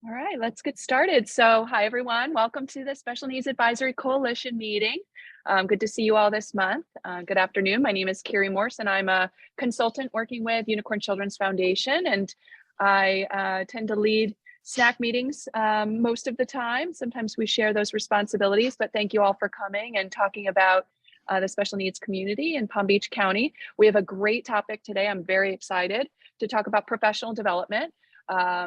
All right, let's get started. So hi, everyone. Welcome to the Special Needs Advisory Coalition meeting. Good to see you all this month. Good afternoon. My name is Kerri Morse, and I'm a consultant working with Unicorn Children's Foundation, and I tend to lead SNAC meetings most of the time. Sometimes we share those responsibilities, but thank you all for coming and talking about the special needs community in Palm Beach County. We have a great topic today. I'm very excited to talk about professional development.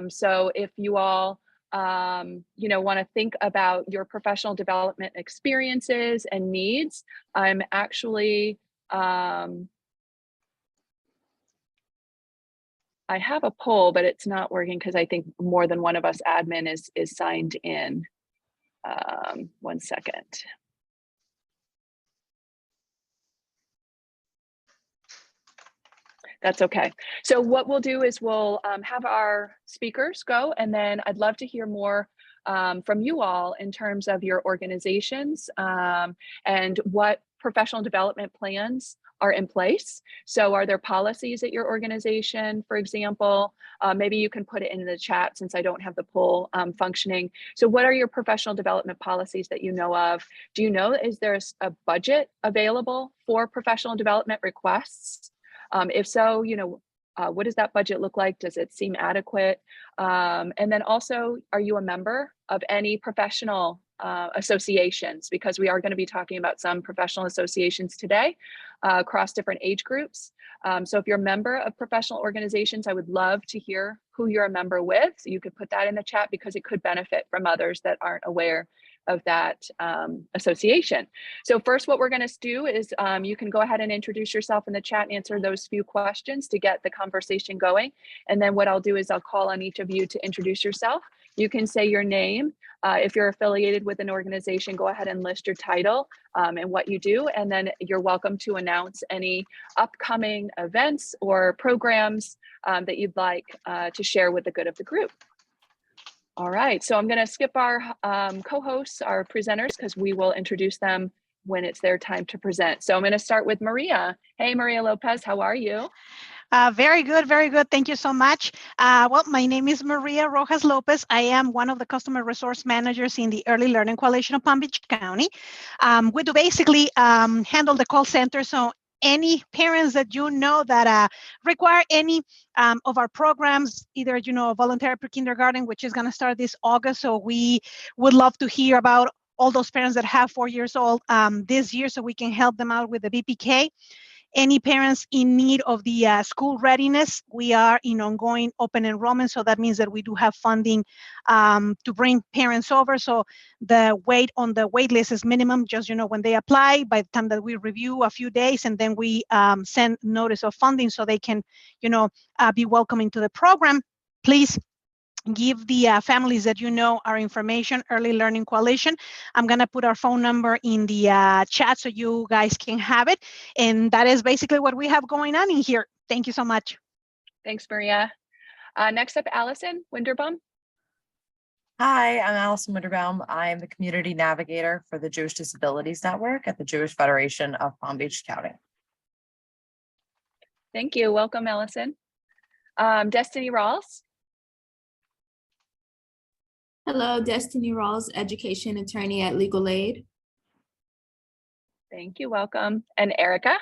So if you all, want to think about your professional development experiences and needs, I'm actually, I have a poll, but it's not working because I think more than one of us admin is signed in. 1 second. That's okay. So what we'll do is we'll have our speakers go, and then I'd love to hear more from you all in terms of your organizations and what professional development plans are in place. So are there policies at your organization, for example? Maybe you can put it in the chat since I don't have the poll functioning. So what are your professional development policies that you know of? Do you know, is there a budget available for professional development requests? If so, what does that budget look like? Does it seem adequate? And then also, are you a member of any professional associations? Because we are going to be talking about some professional associations today across different age groups. So if you're a member of professional organizations, I would love to hear who you're a member with. So you could put that in the chat because it could benefit from others that aren't aware of that association. So first, what we're going to do is you can go ahead and introduce yourself in the chat and answer those few questions to get the conversation going. And then what I'll do is I'll call on each of you to introduce yourself. You can say your name. If you're affiliated with an organization, go ahead and list your title and what you do. And then you're welcome to announce any upcoming events or programs that you'd like to share with the good of the group. All right, so I'm going to skip our co-hosts, our presenters, because we will introduce them when it's their time to present. So I'm going to start with Maria. Hey, Maria Lopez, how are you? Very good, very good. Thank you so much. Well, my name is Maria Rojas Lopez. I am one of the customer resource managers in the Early Learning Coalition of Palm Beach County. We do basically handle the call center. So any parents that you know that require any of our programs, either, voluntary pre-kindergarten, which is going to start this August. So we would love to hear about all those parents that have 4 years old this year so we can help them out with the BPK. Any parents in need of the school readiness, we are in ongoing open enrollment. So that means that we do have funding to bring parents over. So the wait on the wait list is minimum, just, when they apply, by the time that we review a few days, and then we send notice of funding so they can, be welcome into the program. Please give the families that our information, Early Learning Coalition. I'm going to put our phone number in the chat so you guys can have it. And that is basically what we have going on in here. Thank you so much. Thanks, Maria. Next up, Allison Winderbaum. Hi, I'm Allison Winderbaum. I'm the community navigator for the Jewish Disabilities Network at the Jewish Federation of Palm Beach County. Thank you. Welcome, Allison. Destiny Rawls. Hello, Destiny Rawls, education attorney at Legal Aid. Thank you, welcome. And Erica?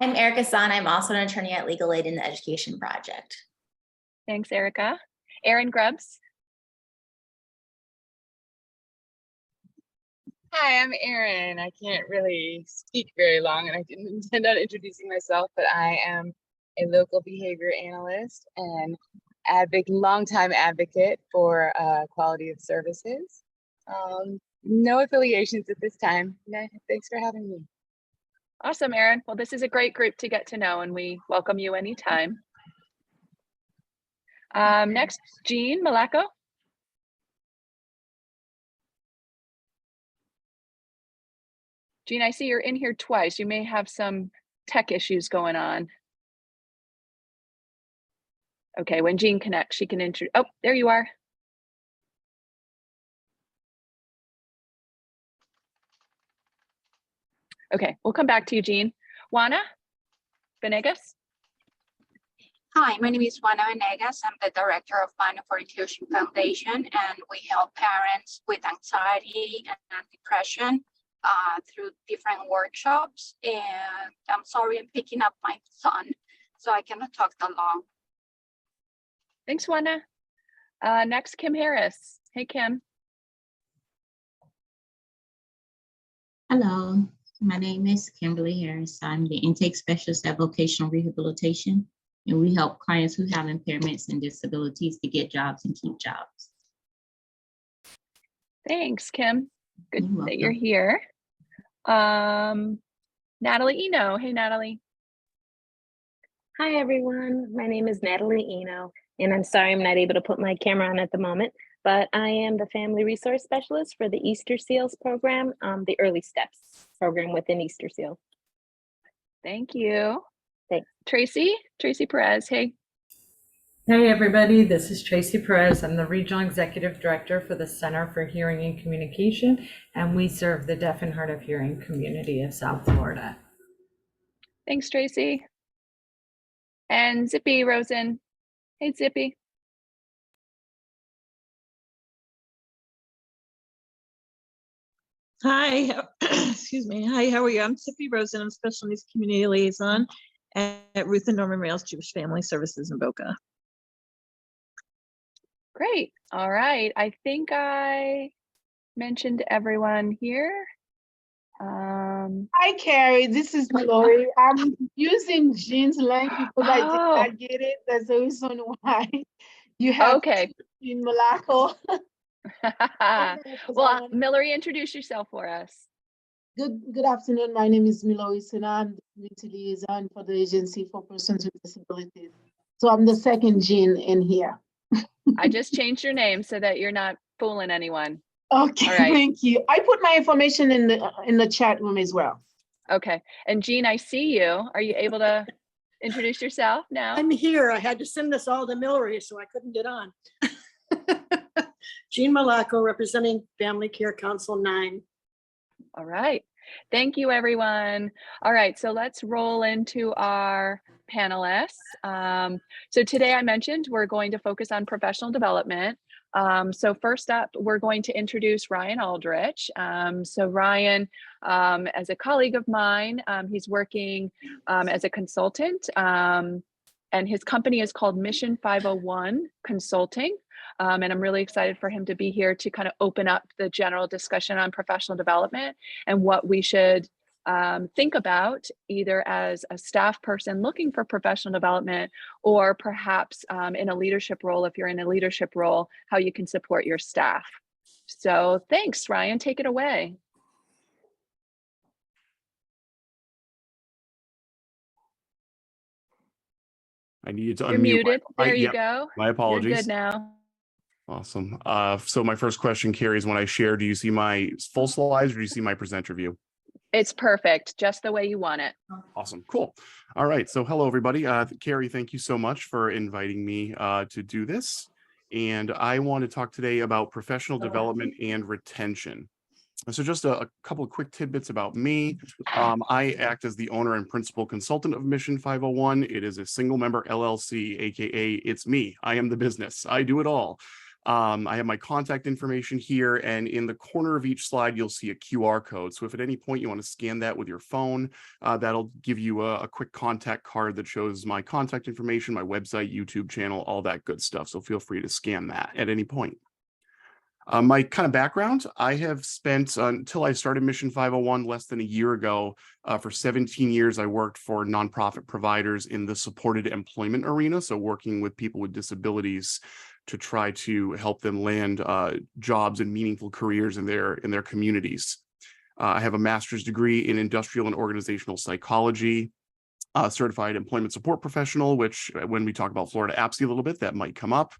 I'm Erica San. I'm also an attorney at Legal Aid in the Education Project. Thanks, Erica. Erin Grubbs? Hi, I'm Erin. I can't really speak very long and I didn't intend on introducing myself, but I am a local behavior analyst and longtime advocate for quality of services. No affiliations at this time. Thanks for having me. Awesome, Erin. Well, this is a great group to get to know, and we welcome you anytime. Next, Jean Malaco. Jean, I see you're in here twice. You may have some tech issues going on. Okay, when Jean connects, she can introduce. Oh, there you are. Okay, we'll come back to you, Jean. Juana Venegas. Hi, my name is Juana Venegas. I'm the director of Money for Inclusion Foundation, and we help parents with anxiety and depression through different workshops. And I'm sorry, I'm picking up my son, so I cannot talk that long. Thanks, Juana. Next, Kim Harris. Hey, Kim. Hello, my name is Kimberly Harris. I'm the intake specialist at Vocational Rehabilitation, and we help clients who have impairments and disabilities to get jobs and keep jobs. Thanks, Kim. Good You're that you're welcome. here. Natalie Eno. Hey, Natalie. Hi, everyone. My name is Natalie Eno, and I'm sorry I'm not able to put my camera on at the moment, but I am the Family Resource Specialist for the Easter Seals program, the Early Steps program within Easter Seal. Thank you. Thanks. Tracy Perez. Hey. Hey everybody, this is Tracy Perez. I'm the Regional Executive Director for the Center for Hearing and Communication, and we serve the deaf and hard of hearing community of South Florida. Thanks, Tracy. And Zippy Rosen. Hey, Zippy. Hi, excuse me. Hi, how are you? I'm Zippy Rosen. I'm Special Needs Community Liaison at Ruth and Norman Rails Jewish Family Services in Boca. Great. All right. I think I mentioned everyone here. Hi, Kerri. This is Lori. I'm using Jean's link because I did not get it. That's the reason why you have Jean Malaco. Well, Millery, introduce yourself for us. Good afternoon. My name is Milori Sina. I'm the community liaison for the Agency for Persons with Disabilities. So I'm the second Jean in here. I just changed your name so that you're not fooling anyone. Okay, all right. Thank you. I put my information in the chat room as well. Okay, and Jean, I see you. Are you able to introduce yourself now? I'm here. I had to send this all to Millery, so I couldn't get on. Jean Malaco, representing Family Care Council 9. All right. Thank you, everyone. All right, so let's roll into our panelists. So today I mentioned we're going to focus on professional development. So first up, we're going to introduce Ryan Aldrich. So Ryan, as a colleague of mine, he's working as a consultant, and his company is called Mission 501 Consulting. And I'm really excited for him to be here to kind of open up the general discussion on professional development and what we should think about either as a staff person looking for professional development, or perhaps in a leadership role, if you're in a leadership role, how you can support your staff. So thanks, Ryan, take it away. I needed to unmute. You're muted. There you go. My apologies. You're good now. Awesome. So my first question, Kerri, is when I share, do you see my full slides or do you see my presenter view? It's perfect, just the way you want it. Awesome, cool. All right, so hello everybody. Kerri, thank you so much for inviting me to do this. And I want to talk today about professional development and retention. So just a couple of quick tidbits about me. I act as the owner and principal consultant of Mission 501. It is a single member LLC, AKA it's me. I am the business. I do it all. I have my contact information here, and in the corner of each slide, you'll see a QR code. So if at any point you want to scan that with your phone, that'll give you a quick contact card that shows my contact information, my website, YouTube channel, all that good stuff. So feel free to scan that at any point. My kind of background, I have spent, until I started Mission 501 less than a year ago, for 17 years, I worked for nonprofit providers in the supported employment arena. So working with people with disabilities to try to help them land jobs and meaningful careers in their communities. I have a master's degree in industrial and organizational psychology, certified employment support professional, which when we talk about Florida APSE a little bit, that might come up.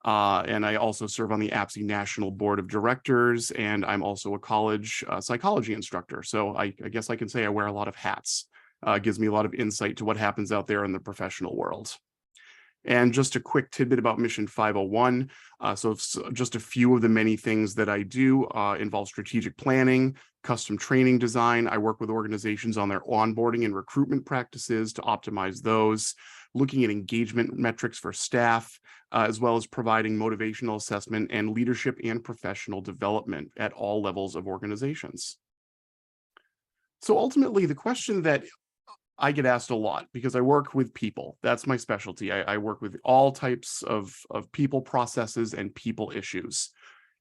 And I also serve on the APSE National Board of Directors, and I'm also a college psychology instructor. So I guess I can say I wear a lot of hats. Gives me a lot of insight to what happens out there in the professional world. And just a quick tidbit about Mission 501. So just a few of the many things that I do involve strategic planning, custom training design. I work with organizations on their onboarding and recruitment practices to optimize those. looking at engagement metrics for staff, as well as providing motivational assessment and leadership and professional development at all levels of organizations. So ultimately, the question that I get asked a lot, because I work with people, that's my specialty. I work with all types of people processes and people issues.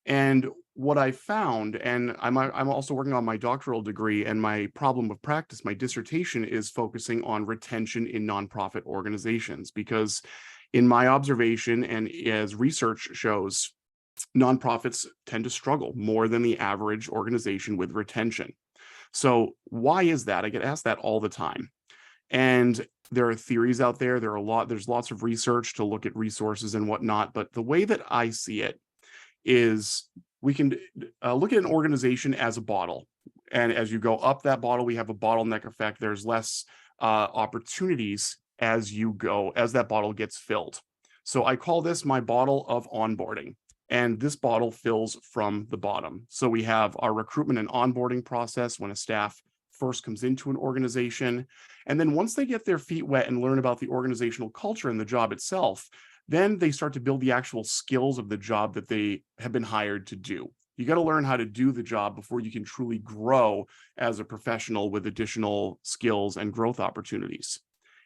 And what I found, and I'm also working on my doctoral degree, and my problem of practice, my dissertation is focusing on retention in nonprofit organizations, because in my observation and as research shows, nonprofits tend to struggle more than the average organization with retention. So why is that? I get asked that all the time. And there are theories out there. There's lots of research to look at resources and whatnot. But the way that I see it is we can look at an organization as a bottle. And as you go up that bottle, we have a bottleneck effect. There's less opportunities as that bottle gets filled. So I call this my bottle of onboarding. And this bottle fills from the bottom. So we have our recruitment and onboarding process when a staff first comes into an organization. And then once they get their feet wet and learn about the organizational culture and the job itself, then they start to build the actual skills of the job that they have been hired to do. You got to learn how to do the job before you can truly grow as a professional with additional skills and growth opportunities.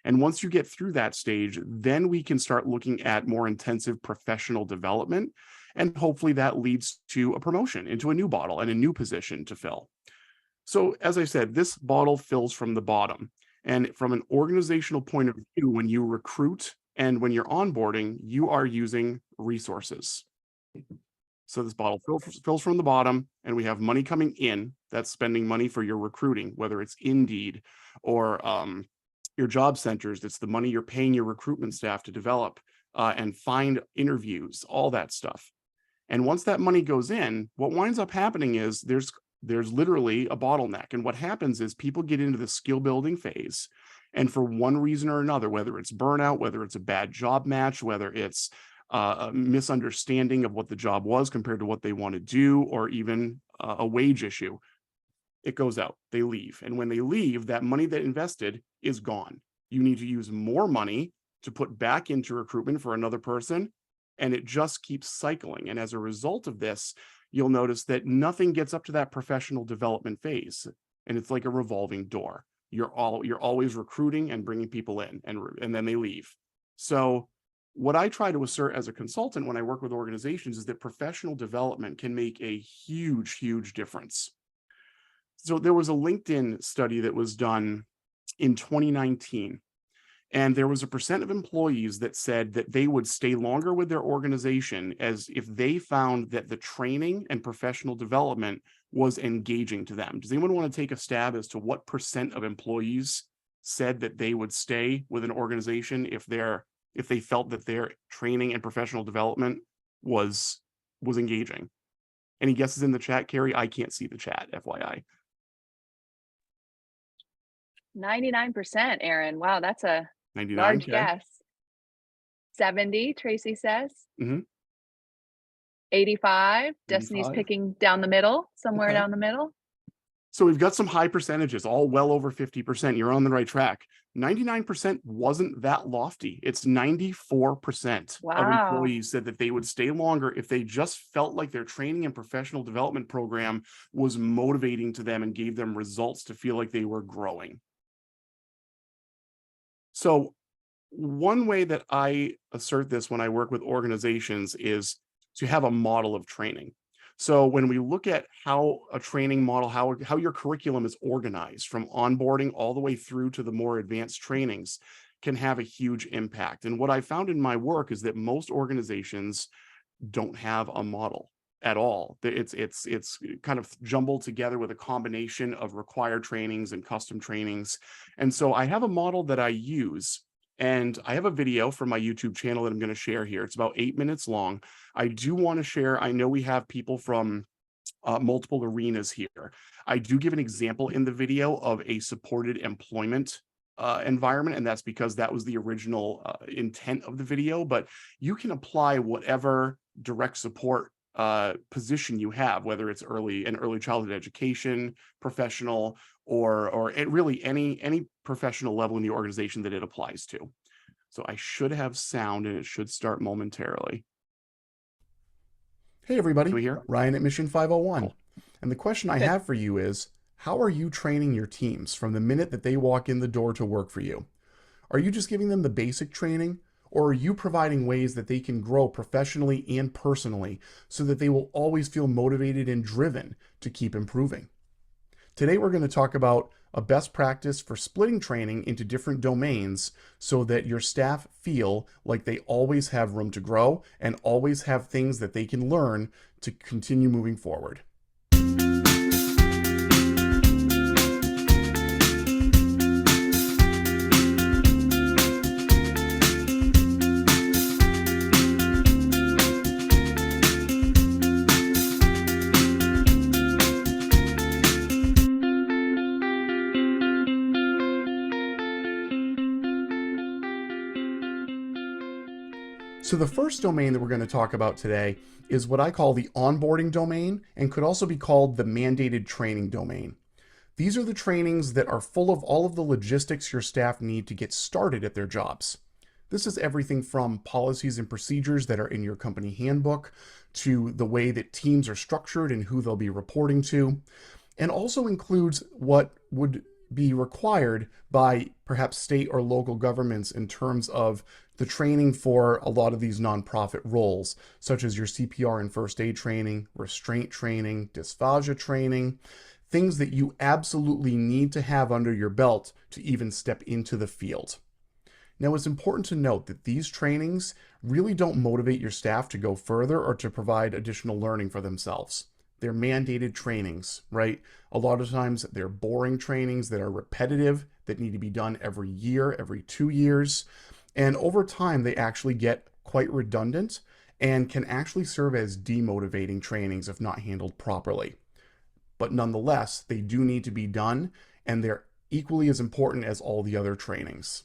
And once you get through that stage, then we can start looking at more intensive professional development. And hopefully that leads to a promotion into a new bottle and a new position to fill. So as I said, this bottle fills from the bottom. And from an organizational point of view, when you recruit and when you're onboarding, you are using resources. So this bottle fills from the bottom, and we have money coming in. That's spending money for your recruiting, whether it's Indeed or your job centers. It's the money you're paying your recruitment staff to develop and find interviews, all that stuff. And once that money goes in, what winds up happening is there's literally a bottleneck. And what happens is people get into the skill building phase. And for one reason or another, whether it's burnout, whether it's a bad job match, whether it's a misunderstanding of what the job was compared to what they want to do, or even a wage issue, it goes out, they leave. And when they leave, that money that invested is gone. You need to use more money to put back into recruitment for another person. And it just keeps cycling. And as a result of this, you'll notice that nothing gets up to that professional development phase. And it's like a revolving door. You're always recruiting and bringing people in, and then they leave. So what I try to assert as a consultant when I work with organizations is that professional development can make a huge, huge difference. So there was a LinkedIn study that was done in 2019. And there was a percent of employees that said that they would stay longer with their organization as if they found that the training and professional development was engaging to them. Does anyone want to take a stab as to what percent of employees said that they would stay with an organization if they felt that their training and professional development was engaging? Any guesses in the chat, Kerri? I can't see the chat, FYI. 99%, Aaron. Wow, that's a 99, large okay. guess. 70, Tracy says. Mm-hmm. 85, Destiny's 85. picking down the middle, somewhere Okay. down the middle. So we've got some high percentages, all well over 50%. You're on the right track. 99% wasn't that lofty. It's 94% Wow. of employees said that they would stay longer if they just felt like their training and professional development program was motivating to them and gave them results to feel like they were growing. So one way that I assert this when I work with organizations is to have a model of training. So when we look at how a training model, how your curriculum is organized from onboarding all the way through to the more advanced trainings can have a huge impact. And what I found in my work is that most organizations don't have a model at all. It's kind of jumbled together with a combination of required trainings and custom trainings. And so I have a model that I use. And I have a video from my YouTube channel that I'm going to share here. It's about 8 minutes long. I do want to share, I know we have people from multiple arenas here. I do give an example in the video of a supported employment environment, and that's because that was the original intent of the video, but you can apply whatever direct support position you have, whether it's early childhood education, professional, or really any professional level in the organization that it applies to. So I should have sound and it should start momentarily. Hey everybody, we here? Ryan at Mission 501. And the question I have for you is, how are you training your teams from the minute that they walk in the door to work for you? Are you just giving them the basic training, or are you providing ways that they can grow professionally and personally so that they will always feel motivated and driven to keep improving? Today we're going to talk about a best practice for splitting training into different domains so that your staff feel like they always have room to grow and always have things that they can learn to continue moving forward. So the first domain that we're going to talk about today is what I call the onboarding domain, and could also be called the mandated training domain. These are the trainings that are full of all of the logistics your staff need to get started at their jobs. This is everything from policies and procedures that are in your company handbook to the way that teams are structured and who they'll be reporting to, and also includes what would be required by perhaps state or local governments in terms of the training for a lot of these nonprofit roles, such as your CPR and first aid training, restraint training, dysphagia training, things that you absolutely need to have under your belt to even step into the field. Now, it's important to note that these trainings really don't motivate your staff to go further or to provide additional learning for themselves. They're mandated trainings, right? A lot of times they're boring trainings that are repetitive, that need to be done every year, every 2 years. And over time, they actually get quite redundant and can actually serve as demotivating trainings if not handled properly. But nonetheless, they do need to be done, and they're equally as important as all the other trainings.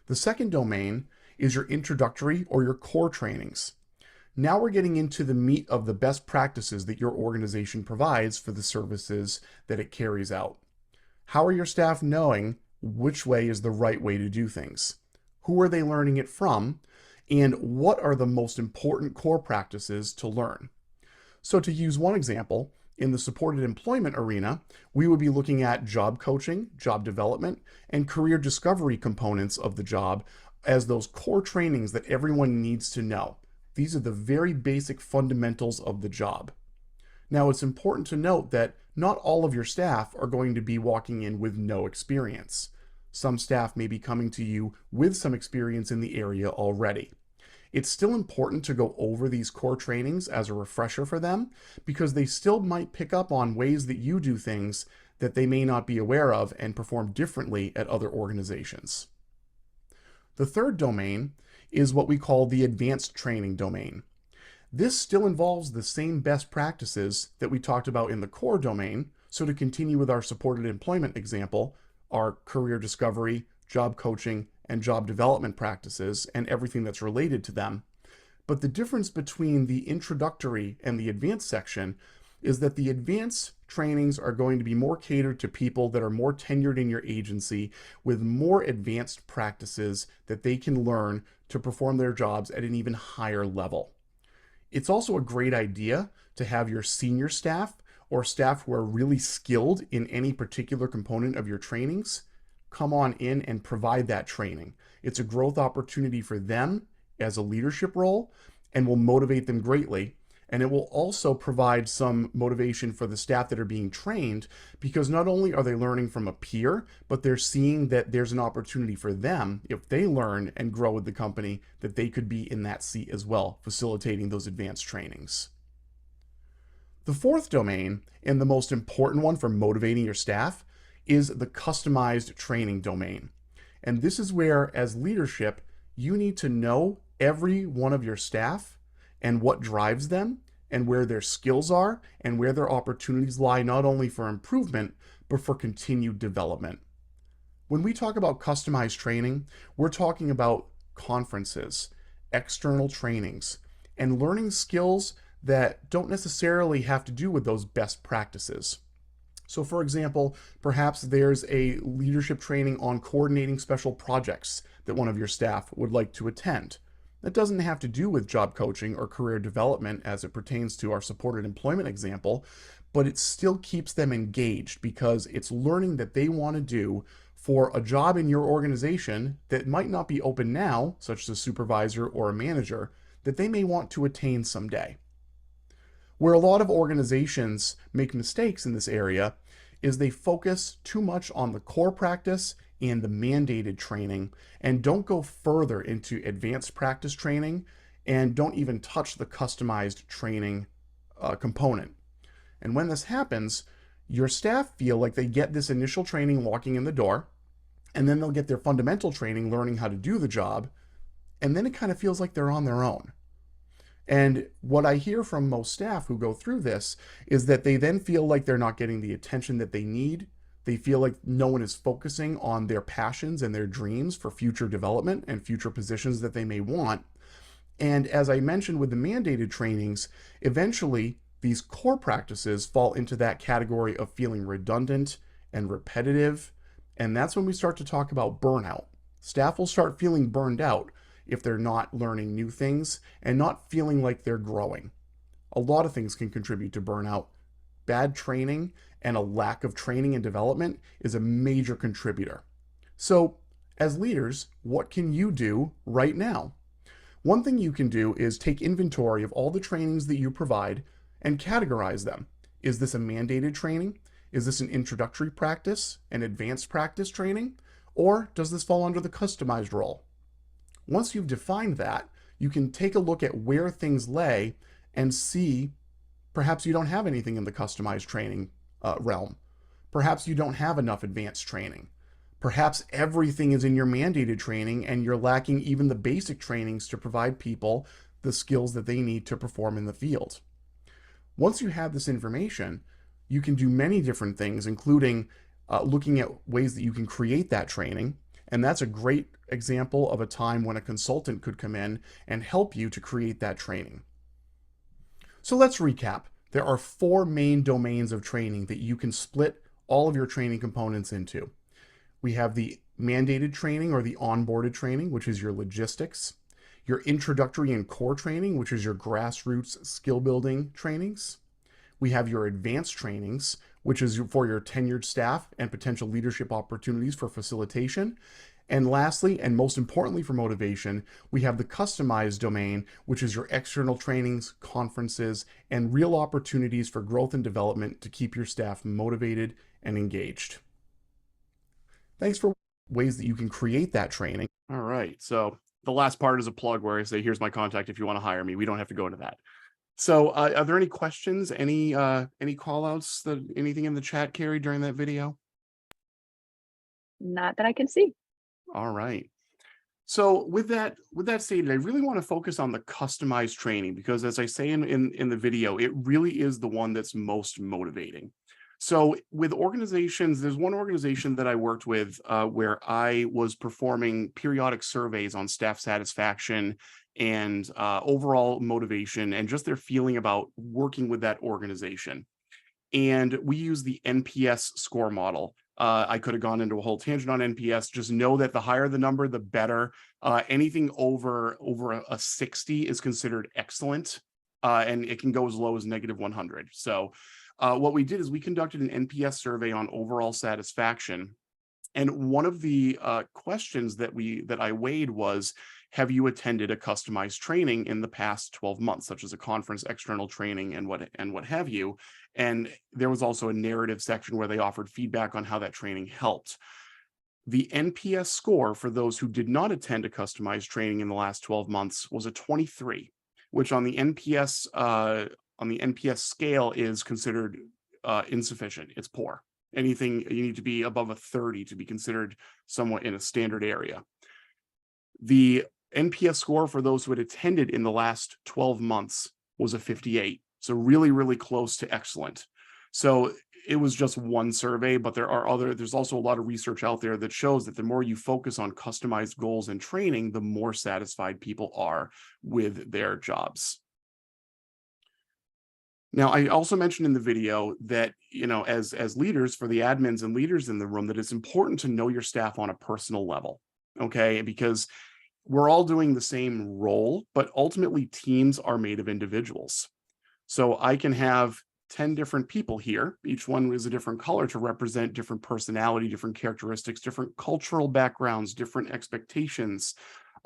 The second domain is your introductory or your core trainings. Now we're getting into the meat of the best practices that your organization provides for the services that it carries out. How are your staff knowing which way is the right way to do things? Who are they learning it from? And what are the most important core practices to learn? So to use one example, in the supported employment arena, we would be looking at job coaching, job development, and career discovery components of the job as those core trainings that everyone needs to know. These are the very basic fundamentals of the job. Now, it's important to note that not all of your staff are going to be walking in with no experience. Some staff may be coming to you with some experience in the area already. It's still important to go over these core trainings as a refresher for them, because they still might pick up on ways that you do things that they may not be aware of and perform differently at other organizations. The third domain is what we call the advanced training domain. This still involves the same best practices that we talked about in the core domain. So to continue with our supported employment example, our career discovery, job coaching, and job development practices and everything that's related to them. But the difference between the introductory and the advanced section is that the advanced trainings are going to be more catered to people that are more tenured in your agency with more advanced practices that they can learn to perform their jobs at an even higher level. It's also a great idea to have your senior staff or staff who are really skilled in any particular component of your trainings come on in and provide that training. It's a growth opportunity for them as a leadership role and will motivate them greatly. And it will also provide some motivation for the staff that are being trained, because not only are they learning from a peer, but they're seeing that there's an opportunity for them, if they learn and grow with the company, that they could be in that seat as well, facilitating those advanced trainings. The fourth domain, and the most important one for motivating your staff, is the customized training domain. And this is where, as leadership, you need to know every one of your staff and what drives them and where their skills are and where their opportunities lie, not only for improvement, but for continued development. When we talk about customized training, we're talking about conferences, external trainings, and learning skills that don't necessarily have to do with those best practices. So for example, perhaps there's a leadership training on coordinating special projects that one of your staff would like to attend. That doesn't have to do with job coaching or career development as it pertains to our supported employment example, but it still keeps them engaged because it's learning that they want to do for a job in your organization that might not be open now, such as a supervisor or a manager, that they may want to attain someday. Where a lot of organizations make mistakes in this area is they focus too much on the core practice and the mandated training and don't go further into advanced practice training and don't even touch the customized training component. And when this happens, your staff feel like they get this initial training walking in the door, and then they'll get their fundamental training learning how to do the job, and then it kind of feels like they're on their own. And what I hear from most staff who go through this is that they then feel like they're not getting the attention that they need. They feel like no one is focusing on their passions and their dreams for future development and future positions that they may want. And as I mentioned with the mandated trainings, eventually these core practices fall into that category of feeling redundant and repetitive. And that's when we start to talk about burnout. Staff will start feeling burned out if they're not learning new things and not feeling like they're growing. A lot of things can contribute to burnout. Bad training and a lack of training and development is a major contributor. So, as leaders, what can you do right now? One thing you can do is take inventory of all the trainings that you provide and categorize them. Is this a mandated training? Is this an introductory practice, an advanced practice training? Or does this fall under the customized role? Once you've defined that, you can take a look at where things lay and see perhaps you don't have anything in the customized training realm. Perhaps you don't have enough advanced training. Perhaps everything is in your mandated training and you're lacking even the basic trainings to provide people the skills that they need to perform in the field. Once you have this information, you can do many different things, including looking at ways that you can create that training. And that's a great example of a time when a consultant could come in and help you to create that training. So let's recap. There are 4 main domains of training that you can split all of your training components into. We have the mandated training or the onboarded training, which is your logistics, your introductory and core training, which is your grassroots skill building trainings. We have your advanced trainings, which is for your tenured staff and potential leadership opportunities for facilitation. And lastly, and most importantly for motivation, we have the customized domain, which is your external trainings, conferences, and real opportunities for growth and development to keep your staff motivated and engaged. Thanks for ways that you can create that training. All right, so the last part is a plug where I say, here's my contact if you want to hire me. We don't have to go into that. So are there any questions, any call outs, anything in the chat, Kerri, during that video? Not that I can see. All right. So with that stated, I really want to focus on the customized training because as I say in the video, it really is the one that's most motivating. So with organizations, there's one organization that I worked with where I was performing periodic surveys on staff satisfaction and overall motivation and just their feeling about working with that organization. And we use the NPS score model. I could have gone into a whole tangent on NPS. Just know that the higher the number, the better. Anything over a 60 is considered excellent, and it can go as low as -100. So what we did is we conducted an NPS survey on overall satisfaction. And one of the questions that I weighed was, have you attended a customized training in the past 12 months, such as a conference, external training, and what have you? And there was also a narrative section where they offered feedback on how that training helped. The NPS score for those who did not attend a customized training in the last 12 months was a 23, which on the NPS scale is considered insufficient. It's poor. Anything, you need to be above a 30 to be considered somewhat in a standard area. The NPS score for those who had attended in the last 12 months was a 58. So really, really close to excellent. So it was just one survey, but there's also a lot of research out there that shows that the more you focus on customized goals and training, the more satisfied people are with their jobs. Now, I also mentioned in the video that, as leaders, for the admins and leaders in the room, that it's important to know your staff on a personal level, okay? Because we're all doing the same role, but ultimately teams are made of individuals. So I can have 10 different people here. Each one is a different color to represent different personality, different characteristics, different cultural backgrounds, different expectations,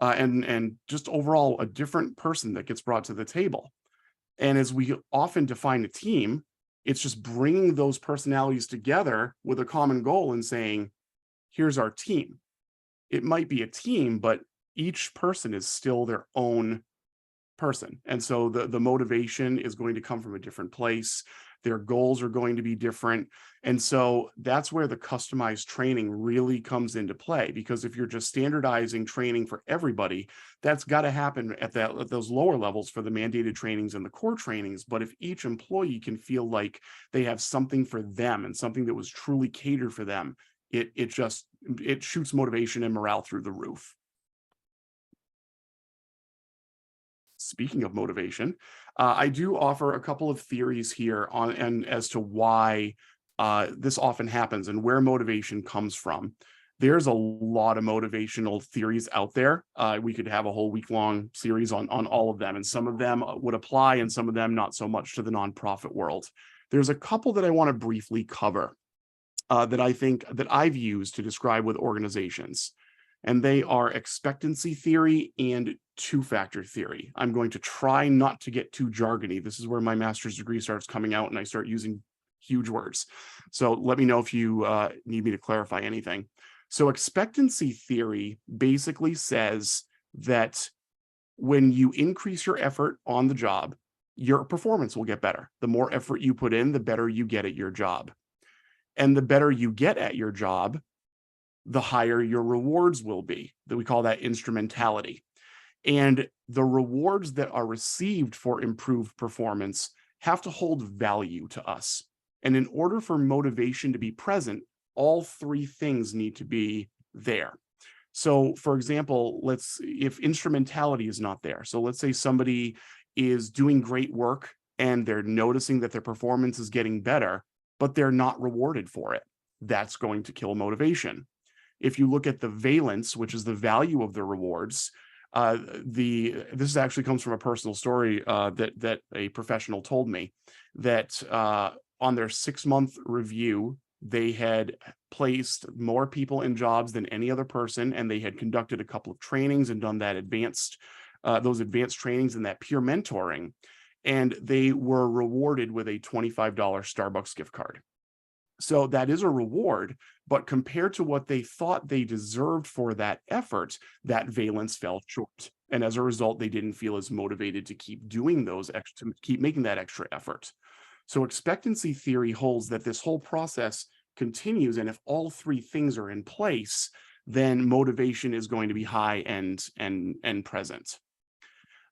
and just overall a different person that gets brought to the table. And as we often define a team, it's just bringing those personalities together with a common goal and saying, here's our team. It might be a team, but each person is still their own person. And so the motivation is going to come from a different place. Their goals are going to be different. And so that's where the customized training really comes into play, because if you're just standardizing training for everybody, that's got to happen at those lower levels for the mandated trainings and the core trainings. But if each employee can feel like they have something for them and something that was truly catered for them, it shoots motivation and morale through the roof. Speaking of motivation, I do offer a couple of theories here and as to why this often happens and where motivation comes from. There's a lot of motivational theories out there. We could have a whole week-long series on all of them, and some of them would apply and some of them not so much to the nonprofit world. There's a couple that I want to briefly cover that I think that I've used to describe with organizations. And they are expectancy theory and two-factor theory. I'm going to try not to get too jargony. This is where my master's degree starts coming out and I start using huge words. So let me know if you need me to clarify anything. So expectancy theory basically says that when you increase your effort on the job, your performance will get better. The more effort you put in, the better you get at your job. And the better you get at your job, the higher your rewards will be. That we call that instrumentality. And the rewards that are received for improved performance have to hold value to us. And in order for motivation to be present, all three things need to be there. So for example, if instrumentality is not there, so let's say somebody is doing great work and they're noticing that their performance is getting better, but they're not rewarded for it. That's going to kill motivation. If you look at the valence, which is the value of the rewards, this actually comes from a personal story that a professional told me, that on their 6-month review, they had placed more people in jobs than any other person, and they had conducted a couple of trainings and done that those advanced trainings and that peer mentoring, and they were rewarded with a $25 Starbucks gift card. So that is a reward, but compared to what they thought they deserved for that effort, that valence fell short. And as a result, they didn't feel as motivated to keep doing to keep making that extra effort. So expectancy theory holds that this whole process continues, and if all three things are in place, then motivation is going to be high and present.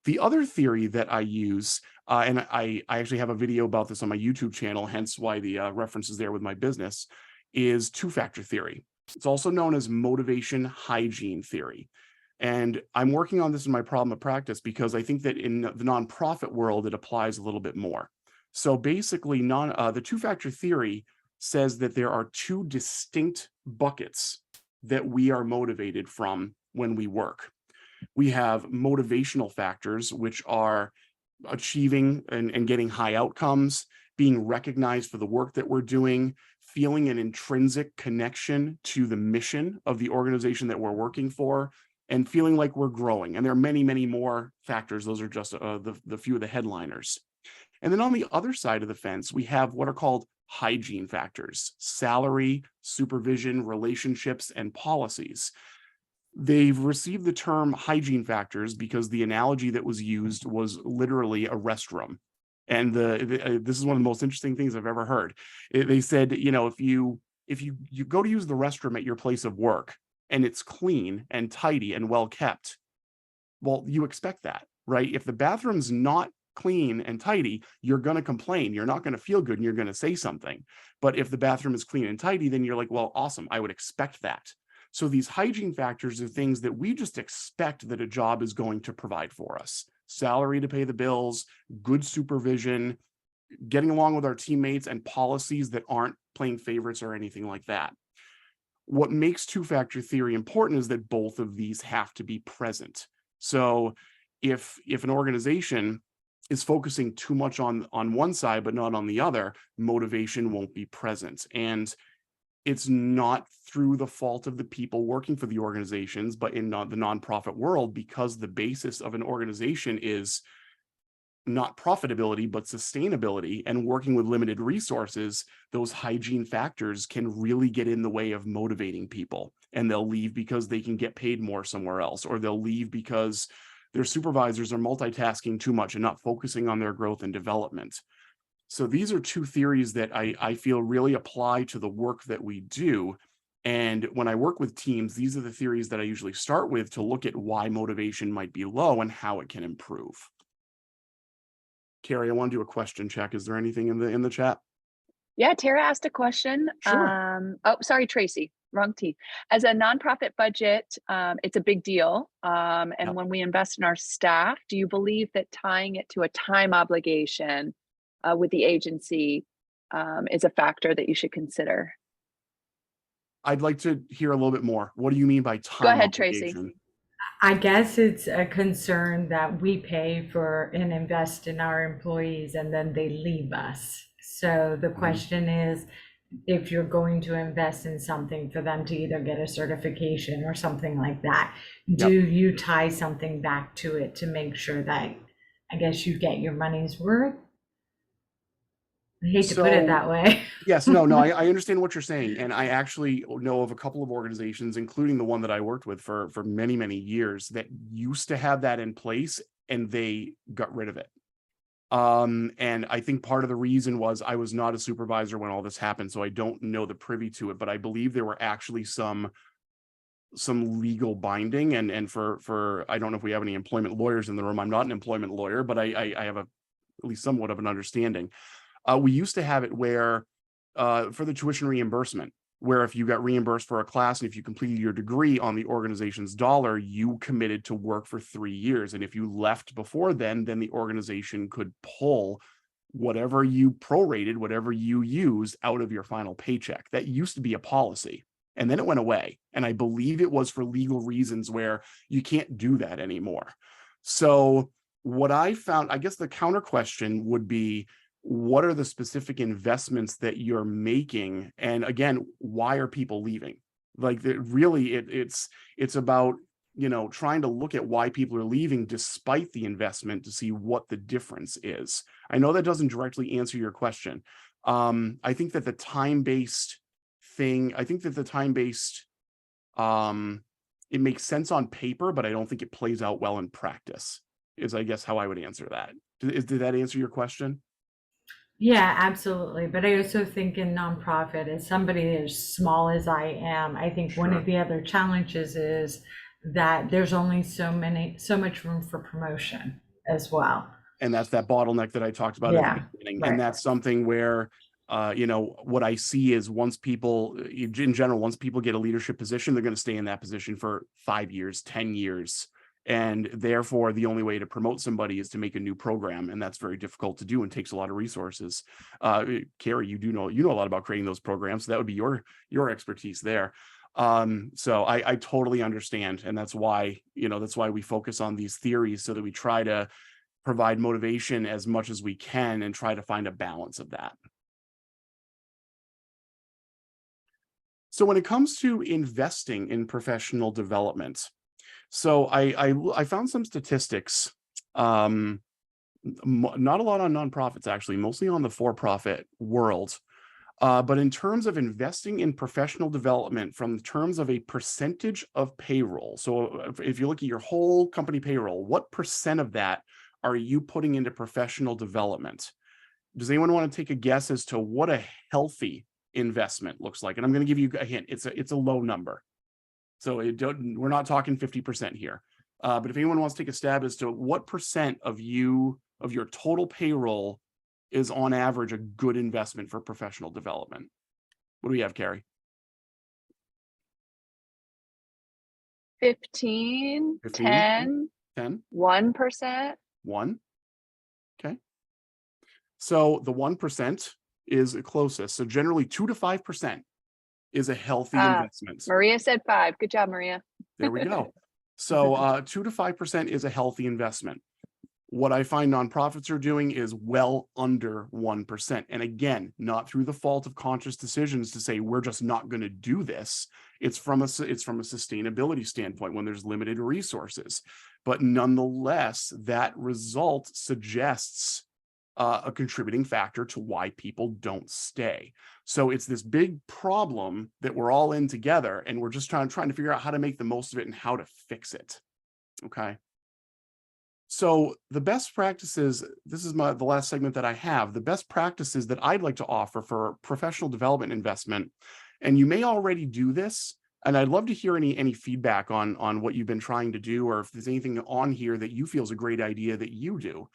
The other theory that I use, and I actually have a video about this on my YouTube channel, hence why the reference is there with my business, is two-factor theory. It's also known as motivation hygiene theory. And I'm working on this in my problem of practice because I think that in the nonprofit world, it applies a little bit more. So basically, the two-factor theory says that there are two distinct buckets that we are motivated from when we work. We have motivational factors, which are achieving and getting high outcomes, being recognized for the work that we're doing, feeling an intrinsic connection to the mission of the organization that we're working for, and feeling like we're growing. And there are many, many more factors. Those are just the few of the headliners. And then on the other side of the fence, we have what are called hygiene factors: salary, supervision, relationships, and policies. They've received the term hygiene factors because the analogy that was used was literally a restroom. And this is one of the most interesting things I've ever heard. They said, if you go to use the restroom at your place of work and it's clean and tidy and well kept, well, you expect that, right? If the bathroom's not clean and tidy, you're going to complain. You're not going to feel good and you're going to say something. But if the bathroom is clean and tidy, then you're like, well, awesome, I would expect that. So these hygiene factors are things that we just expect that a job is going to provide for us. Salary to pay the bills, good supervision, getting along with our teammates and policies that aren't playing favorites or anything like that. What makes two-factor theory important is that both of these have to be present. So if an organization is focusing too much on one side but not on the other, motivation won't be present. And it's not through the fault of the people working for the organizations, but in the nonprofit world, because the basis of an organization is not profitability, but sustainability, and working with limited resources, those hygiene factors can really get in the way of motivating people. And they'll leave because they can get paid more somewhere else, or they'll leave because their supervisors are multitasking too much and not focusing on their growth and development. So these are two theories that I feel really apply to the work that we do. And when I work with teams, these are the theories that I usually start with to look at why motivation might be low and how it can improve. Kerri, I want to do a question check. Is there anything in the chat? Yeah, Tara asked a question. Sure. Oh, sorry, Tracy, wrong T. As a nonprofit budget, it's a big deal. And Yep. when we invest in our staff, do you believe that tying it to a time obligation with the agency is a factor that you should consider? I'd like to hear a little bit more. What do you mean by time Go ahead, obligation? Tracy. I guess it's a concern that we pay for and invest in our employees and then they leave us. So the question is, if you're going to invest in something for them to either get a certification or something like that, do you tie something back to it to make sure that, I guess, you get your money's worth? I hate to put it that way. Yes, no, I understand what you're saying. And I actually know of a couple of organizations, including the one that I worked with for many, many years, that used to have that in place and they got rid of it. And I think part of the reason was I was not a supervisor when all this happened, so I don't know the privy to it, but I believe there were actually some legal binding and for I don't know if we have any employment lawyers in the room. I'm not an employment lawyer, but I have at least somewhat of an understanding. We used to have it where for the tuition reimbursement, where if you got reimbursed for a class and if you completed your degree on the organization's dollar, you committed to work for 3 years. And if you left before then the organization could pull whatever you prorated, whatever you used out of your final paycheck. That used to be a policy. And then it went away. And I believe it was for legal reasons where you can't do that anymore. So what I found, I guess the counter question would be, what are the specific investments that you're making? And again, why are people leaving? Like really, it's about, trying to look at why people are leaving despite the investment to see what the difference is. I know that doesn't directly answer your question. I think that the time-based thing, it makes sense on paper, but I don't think it plays out well in practice, is I guess how I would answer that. Did that answer your question? Yeah, absolutely. But I also think in nonprofit, as somebody as small as I am, I think one of the other challenges is that there's only so much room for promotion as well. And that's that bottleneck that I talked about at the beginning. Right. And that's something where, what I see is once people get a leadership position, they're going to stay in that position for 5 years, 10 years. And therefore, the only way to promote somebody is to make a new program. And that's very difficult to do and takes a lot of resources. Kerri, you know a lot about creating those programs. So that would be your expertise there. So I totally understand. And that's why we focus on these theories, so that we try to provide motivation as much as we can and try to find a balance of that. So when it comes to investing in professional development, so I found some statistics, not a lot on nonprofits, actually, mostly on the for-profit world. But in terms of investing in professional development from terms of a percentage of payroll. So if you look at your whole company payroll, what percent of that are you putting into professional development? Does anyone want to take a guess as to what a healthy investment looks like? And I'm going to give you a hint. It's a low number. So we're not talking 50% here. But if anyone wants to take a stab as to what percent of your total payroll is on average a good investment for professional development. What do we have, Kerri? 15, 10, 1%. 1. Okay. So the 1% is the closest. So generally 2 to 5% is a healthy investment. Maria said 5. Good job, Maria. There we go. So 2 to 5% is a healthy investment. What I find nonprofits are doing is well under 1%. And again, not through the fault of conscious decisions to say, we're just not going to do this. It's from a sustainability standpoint when there's limited resources. But nonetheless, that result suggests a contributing factor to why people don't stay. So it's this big problem that we're all in together, and we're just trying to figure out how to make the most of it and how to fix it. Okay. So the best practices, this is the last segment that I have, the best practices that I'd like to offer for professional development investment. And you may already do this, and I'd love to hear any feedback on what you've been trying to do, or if there's anything on here that you feel is a great idea that you do.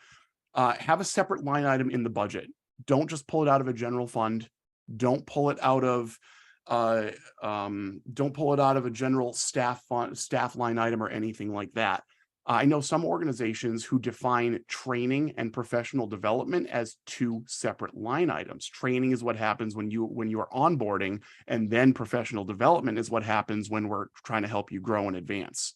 Have a separate line item in the budget. Don't just pull it out of a general fund. Don't pull it out of a general staff line item or anything like that. I know some organizations who define training and professional development as 2 separate line items. Training is what happens when you are onboarding, and then professional development is what happens when we're trying to help you grow and advance.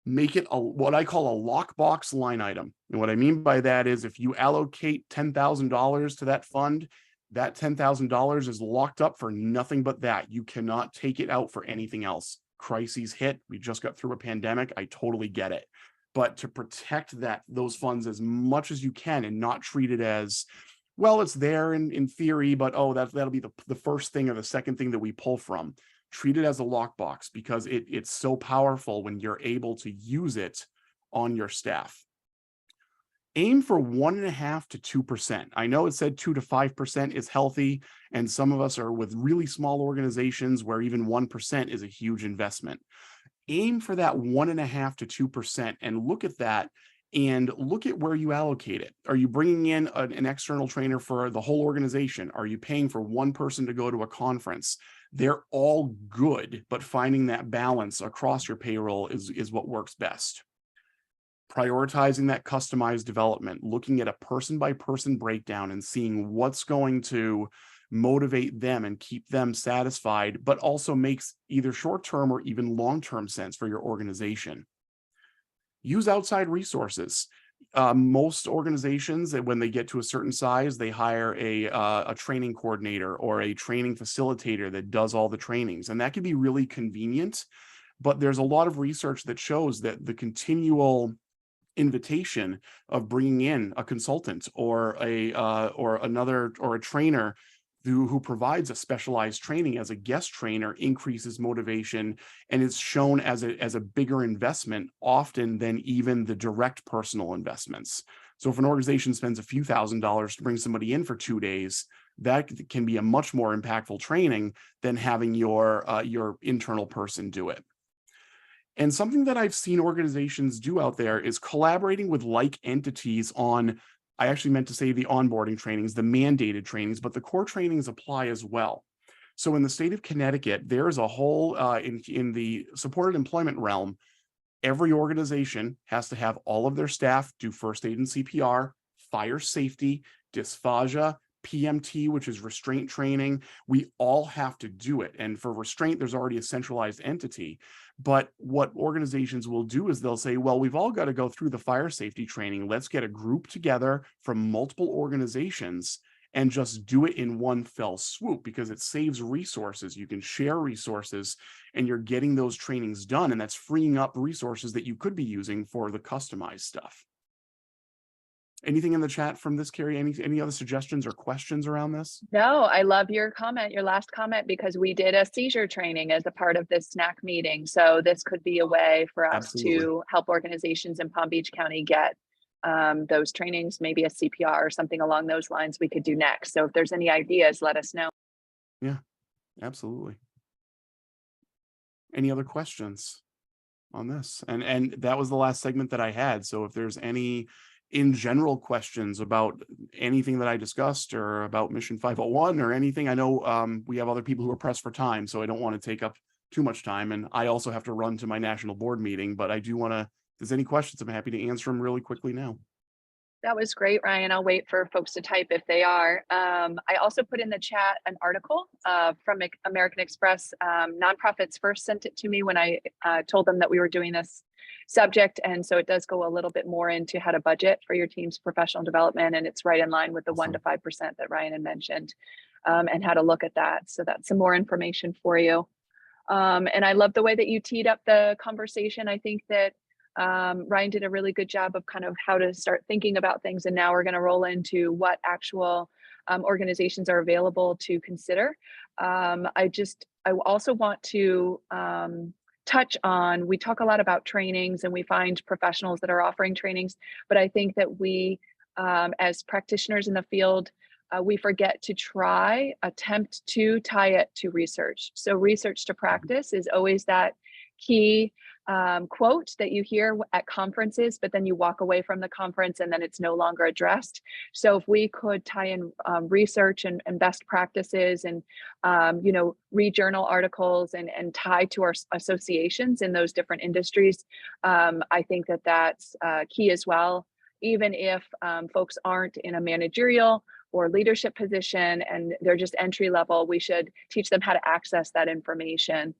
Make it what I call a lockbox line item. And what I mean by that is if you allocate $10,000 to that fund, that $10,000 is locked up for nothing but that. You cannot take it out for anything else. Crises hit. We just got through a pandemic. I totally get it. But to protect those funds as much as you can and not treat it as, well, it's there in theory, but oh, that'll be the first thing or the second thing that we pull from. Treat it as a lockbox, because it's so powerful when you're able to use it on your staff. Aim for 1.5 to 2%. I know it said 2 to 5% is healthy, and some of us are with really small organizations where even 1% is a huge investment. Aim for that 1.5 to 2% and look at that and look at where you allocate it. Are you bringing in an external trainer for the whole organization? Are you paying for one person to go to a conference? They're all good, but finding that balance across your payroll is what works best. Prioritizing that customized development, looking at a person-by-person breakdown and seeing what's going to motivate them and keep them satisfied, but also makes either short-term or even long-term sense for your organization. Use outside resources. Most organizations, when they get to a certain size, they hire a training coordinator or a training facilitator that does all the trainings, and that can be really convenient. But there's a lot of research that shows that the continual invitation of bringing in a consultant or a trainer who provides a specialized training as a guest trainer increases motivation, and is shown as a bigger investment often than even the direct personal investments. So if an organization spends a few $1,000s to bring somebody in for 2 days, that can be a much more impactful training than having your internal person do it. And something that I've seen organizations do out there is collaborating with like entities on, I actually meant to say the onboarding trainings, the mandated trainings, but the core trainings apply as well. So in the state of Connecticut, there's a whole, in the supported employment realm, every organization has to have all of their staff do first aid and CPR, fire safety, dysphagia, PMT, which is restraint training. We all have to do it. And for restraint, there's already a centralized entity. But what organizations will do is they'll say, well, we've all got to go through the fire safety training. Let's get a group together from multiple organizations and just do it in one fell swoop, because it saves resources. You can share resources and you're getting those trainings done. And that's freeing up resources that you could be using for the customized stuff. Anything in the chat from this, Kerri? Any other suggestions or questions around this? No, I love your comment, your last comment, because we did a seizure training as a part of this SNAC meeting. So this could be a way for us to help organizations in Palm Beach County get those trainings, maybe a CPR or something along those lines we could do next. So if there's any ideas, let us know. Yeah, absolutely. Any other questions on this? And that was the last segment that I had. So if there's any in general questions about anything that I discussed or about Mission 501 or anything, I know we have other people who are pressed for time, so I don't want to take up too much time. And I also have to run to my national board meeting, but I do want to, if there's any questions, I'm happy to answer them really quickly now. That was great, Ryan. I'll wait for folks to type if they are. I also put in the chat an article from American Express. Nonprofits first sent it to me when I told them that we were doing this subject. And so it does go a little bit more into how to budget for your team's professional development. And it's right in line with the 1 to 5% that Ryan had mentioned, and how to look at that. So that's some more information for you. And I love the way that you teed up the conversation. I think that Ryan did a really good job of kind of how to start thinking about things. And now we're going to roll into what actual organizations are available to consider. I also want to touch on, we talk a lot about trainings and we find professionals that are offering trainings, but I think that we, as practitioners in the field, we forget to attempt to tie it to research. So research to practice is always that key quote that you hear at conferences, but then you walk away from the conference and then it's no longer addressed. So if we could tie in research and best practices and, read journal articles and tie to our associations in those different industries, I think that that's key as well. Even if folks aren't in a managerial or leadership position and they're just entry level, we should teach them how to access that information.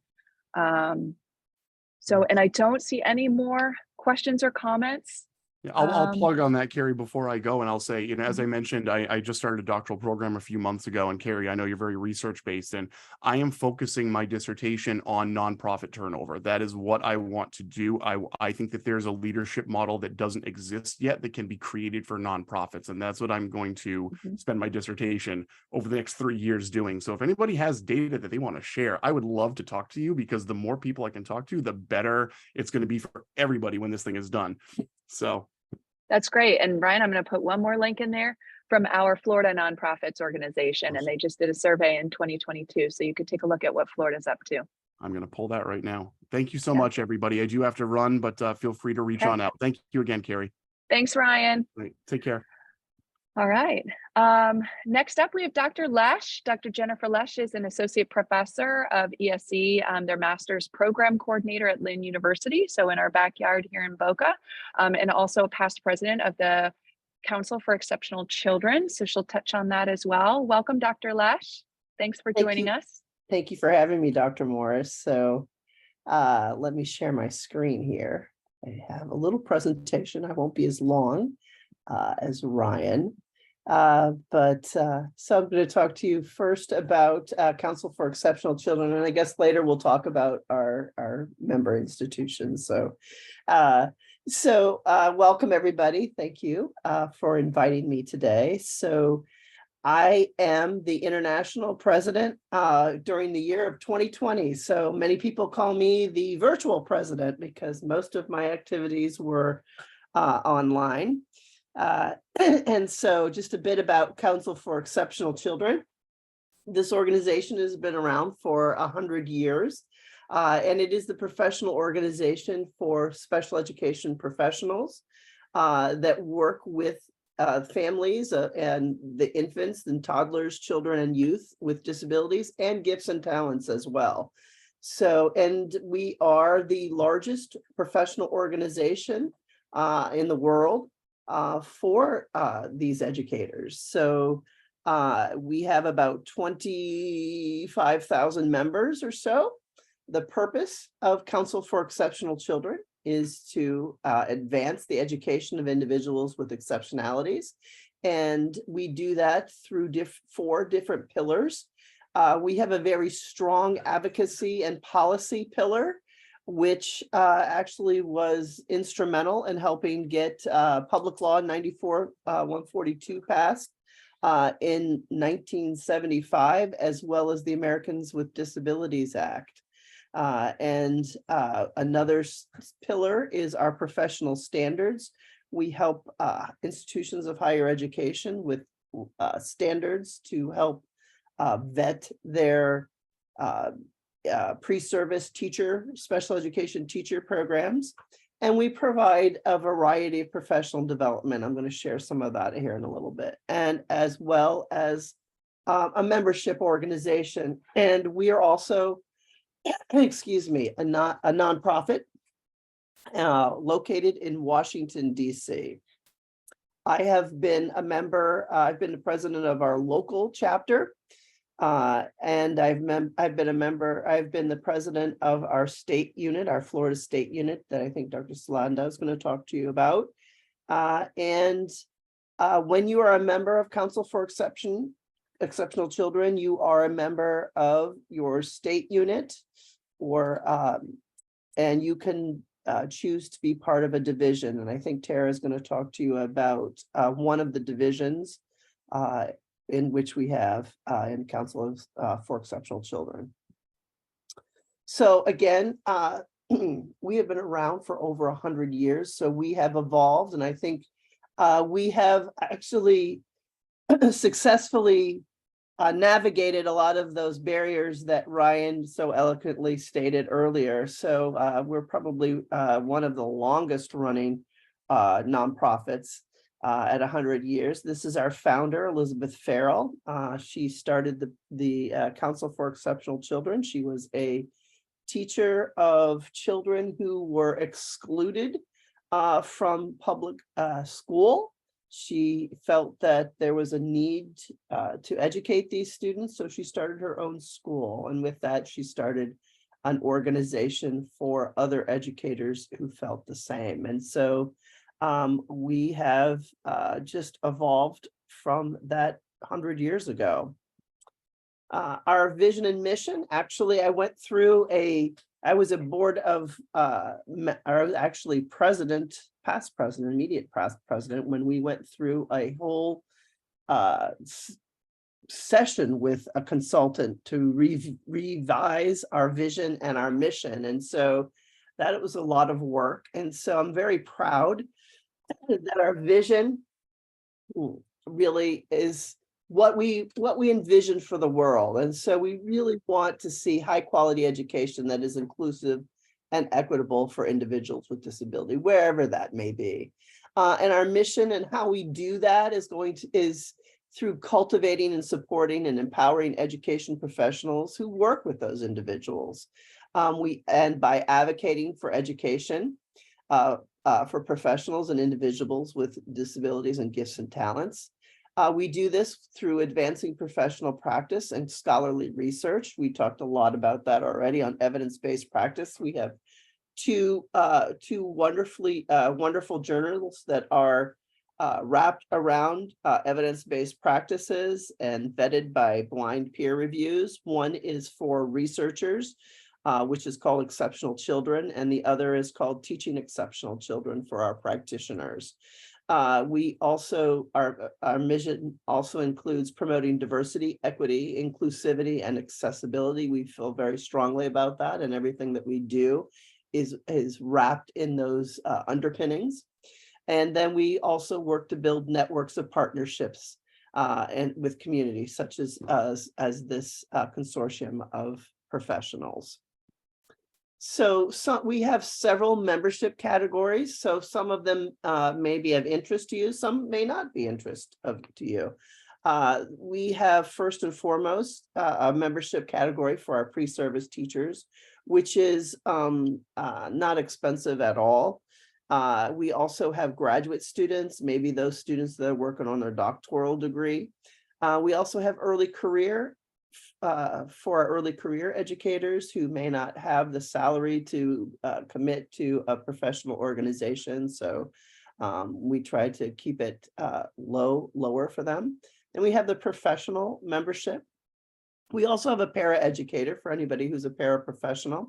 And I don't see any more questions or comments. Yeah, I'll plug on that, Kerri, before I go, and I'll say, as I mentioned, I just started a doctoral program a few months ago, and Kerri, I know you're very research-based, and I am focusing my dissertation on nonprofit turnover. That is what I want to do. I think that there's a leadership model that doesn't exist yet that can be created for nonprofits, and that's what I'm going to spend my dissertation over the next 3 years doing. So if anybody has data that they want to share, I would love to talk to you, because the more people I can talk to, the better it's going to be for everybody when this thing is done. So that's great. And Ryan, I'm going to put one more link in there from our Florida Nonprofits organization. And they just did a survey in 2022. So you could take a look at what Florida's up to. I'm going to pull that right now. Thank you so much, everybody. I do have to run, but feel free to reach on out. Thank you again, Kerri. Thanks, Ryan. Right. Take care. All right. Next up, we have Dr. Lesh. Dr. Jennifer Lesh is an associate professor of ESE, their master's program coordinator at Lynn University, so in our backyard here in Boca, and also a past president of the Council for Exceptional Children. So she'll touch on that as well. Welcome, Dr. Lesh. Thanks for joining us. Thank you for having me, Dr. Morris. So let me share my screen here. I have a little presentation. I won't be as long as Ryan. So I'm going to talk to you first about Council for Exceptional Children, and I guess later we'll talk about our member institutions. So welcome everybody. Thank you for inviting me today. So I am the international president during the year of 2020. So many people call me the virtual president because most of my activities were online. And so just a bit about Council for Exceptional Children. This organization has been around for 100 years, and it is the professional organization for special education professionals that work with families and the infants and toddlers, children and youth with disabilities and gifts and talents as well. So, and we are the largest professional organization in the world for these educators. So we have about 25,000 members or so. The purpose of Council for Exceptional Children is to advance the education of individuals with exceptionalities. And we do that through 4 different pillars. We have a very strong advocacy and policy pillar, which actually was instrumental in helping get Public Law 94-142 passed in 1975, as well as the Americans with Disabilities Act. Another pillar is our professional standards. We help institutions of higher education with standards to help vet their pre-service teacher, special education teacher programs. And we provide a variety of professional development. I'm going to share some of that here in a little bit. And as well as a membership organization. And we are also, excuse me, a nonprofit located in Washington, D.C. I have been a member, I've been the president of our local chapter. And I've been the president of our state unit, our Florida state unit that I think Dr. Slanda is going to talk to you about. When you are a member of Council for Exceptional Children, you are a member of your state unit, and you can choose to be part of a division. And I think Tara is going to talk to you about one of the divisions in which we have in Council for Exceptional Children. So again, we have been around for over 100 years, so we have evolved, and I think we have actually successfully navigated a lot of those barriers that Ryan so eloquently stated earlier. So we're probably one of the longest running nonprofits at 100 years. This is our founder, Elizabeth Farrell. She started the Council for Exceptional Children. She was a teacher of children who were excluded from public school. She felt that there was a need to educate these students, so she started her own school. And with that, she started an organization for other educators who felt the same. And so we have just evolved from that 100 years ago. Our vision and mission, actually, I went through I was a board of, or actually past president, immediate past president, when we went through a whole session with a consultant to revise our vision and our mission. And so that was a lot of work. And so I'm very proud that our vision really is what we envision for the world. And so we really want to see high quality education that is inclusive and equitable for individuals with disability, wherever that may be. And our mission and how we do that is through cultivating and supporting and empowering education professionals who work with those individuals. And by advocating for education for professionals and individuals with disabilities and gifts and talents. We do this through advancing professional practice and scholarly research. We talked a lot about that already on evidence-based practice. We have two wonderful journals that are wrapped around evidence-based practices and vetted by blind peer reviews. One is for researchers, which is called Exceptional Children, and the other is called Teaching Exceptional Children for our practitioners. We also, our mission also includes promoting diversity, equity, inclusivity, and accessibility. We feel very strongly about that, and everything that we do is wrapped in those underpinnings. And then we also work to build networks of partnerships and with communities such as this consortium of professionals. So we have several membership categories. So some of them may be of interest to you, some may not be interest to you. We have first and foremost a membership category for our pre-service teachers, which is not expensive at all. We also have graduate students, maybe those students that are working on their doctoral degree. We also have early career for our early career educators who may not have the salary to commit to a professional organization. So we try to keep it lower for them. And we have the professional membership. We also have a para-educator for anybody who's a paraprofessional.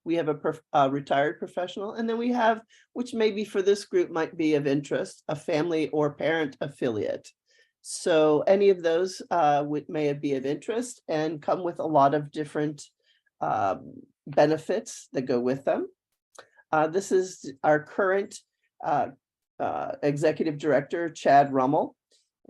We have a retired professional, and then we have, which maybe for this group might be of interest, a family or parent affiliate. So any of those may be of interest and come with a lot of different benefits that go with them. This is our current executive director, Chad Rummel.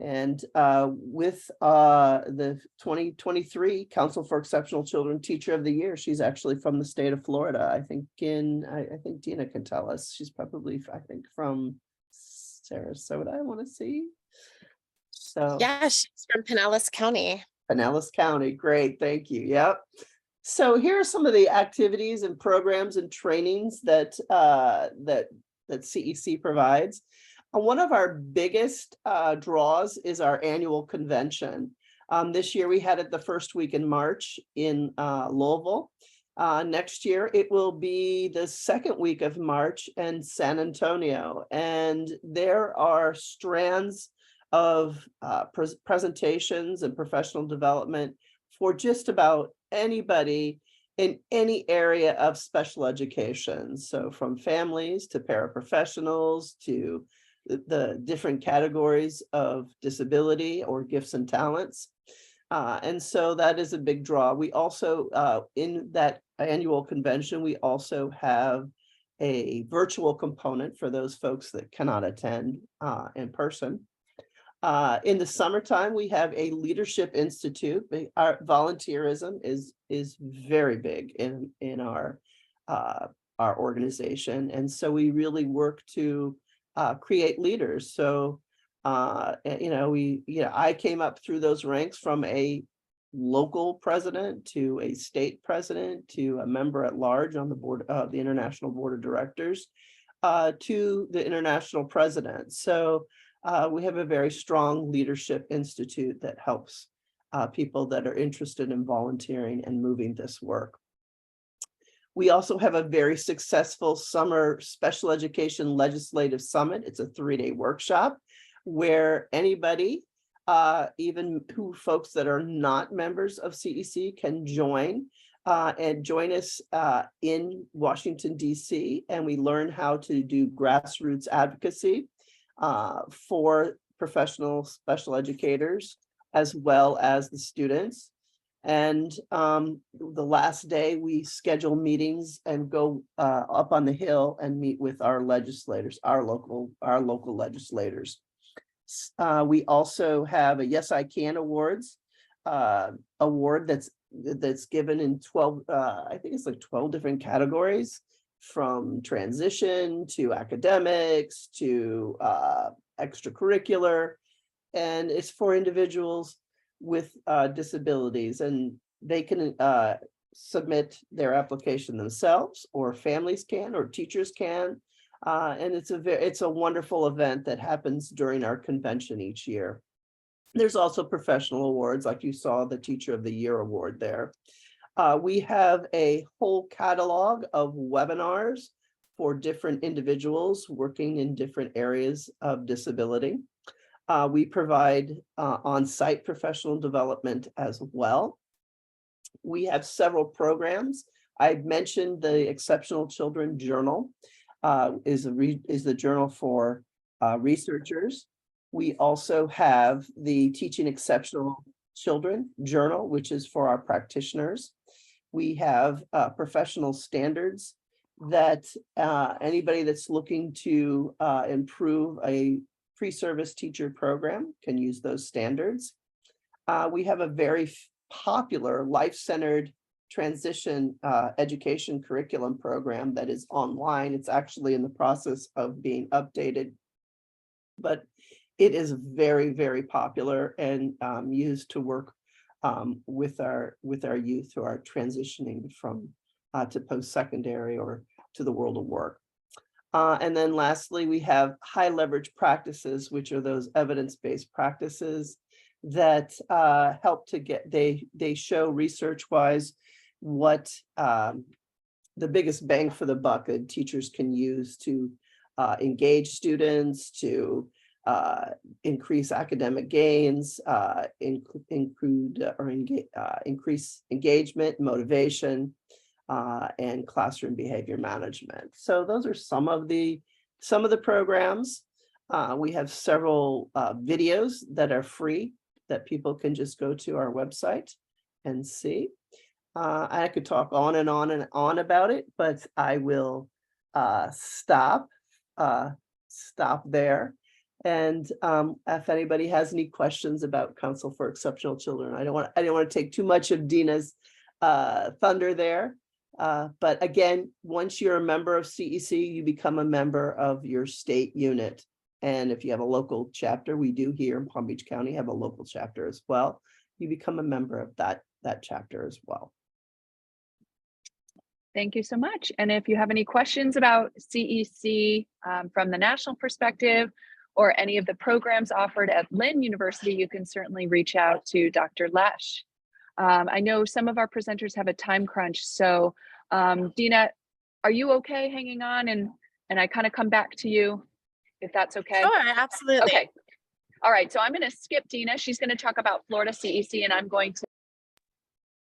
And with the 2023 Council for Exceptional Children Teacher of the Year, she's actually from the state of Florida. I think Dena can tell us. She's probably, I think, from Sarasota, I want to see. So yeah, she's from Pinellas County. Pinellas County, great, thank you. Yep. So here are some of the activities and programs and trainings that CEC provides. One of our biggest draws is our annual convention. This year we had it the first week in March in Louisville. Next year it will be the second week of March in San Antonio. And there are strands of presentations and professional development for just about anybody in any area of special education. So from families to paraprofessionals to the different categories of disability or gifts and talents. And so that is a big draw. We also, in that annual convention, we also have a virtual component for those folks that cannot attend in person. In the summertime, we have a leadership institute. Our volunteerism is very big in our organization, and so we really work to create leaders. So I came up through those ranks from a local president to a state president to a member at large on the board of the International Board of Directors to the international president. So we have a very strong leadership institute that helps people that are interested in volunteering and moving this work. We also have a very successful summer special education legislative summit. It's a 3-day workshop where anybody, even folks that are not members of CEC, can join and join us in Washington, D.C. And we learn how to do grassroots advocacy for professional special educators, as well as the students. And the last day we schedule meetings and go up on the Hill and meet with our legislators, our local legislators. We also have a Yes I Can Awards award that's given in 12, I think it's like 12 different categories, from transition to academics to extracurricular, and it's for individuals with disabilities, and they can submit their application themselves, or families can, or teachers can, and it's a wonderful event that happens during our convention each year. There's also professional awards, like you saw the Teacher of the Year award there. We have a whole catalog of webinars for different individuals working in different areas of disability. We provide on-site professional development as well. We have several programs. I mentioned the Exceptional Children Journal is the journal for researchers. We also have the Teaching Exceptional Children Journal, which is for our practitioners. We have professional standards that anybody that's looking to improve a pre-service teacher program can use those standards. We have a very popular life-centered transition education curriculum program that is online. It's actually in the process of being updated, but it is very, very popular and used to work with our youth who are transitioning from to post-secondary or to the world of work. And then lastly, we have high leverage practices, which are those evidence-based practices that help to get, they show research-wise what the biggest bang for the buck that teachers can use to engage students, to increase academic gains, increase engagement, motivation, and classroom behavior management. So those are some of the programs. We have several videos that are free that people can just go to our website and see. I could talk on and on and on about it, but I will stop there. And if anybody has any questions about Council for Exceptional Children, I didn't want to take too much of Dena's thunder there. But again, once you're a member of CEC, you become a member of your state unit. And if you have a local chapter, we do here in Palm Beach County have a local chapter as well. You become a member of that chapter as well. Thank you so much. And if you have any questions about CEC from the national perspective, or any of the programs offered at Lynn University, you can certainly reach out to Dr. Lesh. I know some of our presenters have a time crunch, so Dena, are you okay hanging on and I kind of come back to you if that's okay? Sure, absolutely. Okay. All right, so I'm going to skip Dena. She's going to talk about Florida CEC, and I'm going to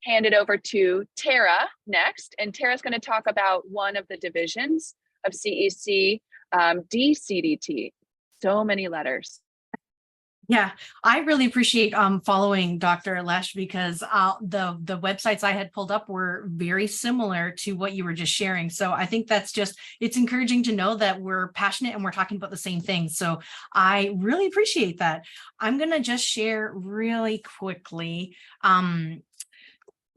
hand it over to Tara next. And Tara's going to talk about one of the divisions of CEC, DCDT. So many letters. Yeah, I really appreciate following Dr. Lesh, because the websites I had pulled up were very similar to what you were just sharing. So I think that's just, it's encouraging to know that we're passionate and we're talking about the same thing. So I really appreciate that. I'm going to just share really quickly.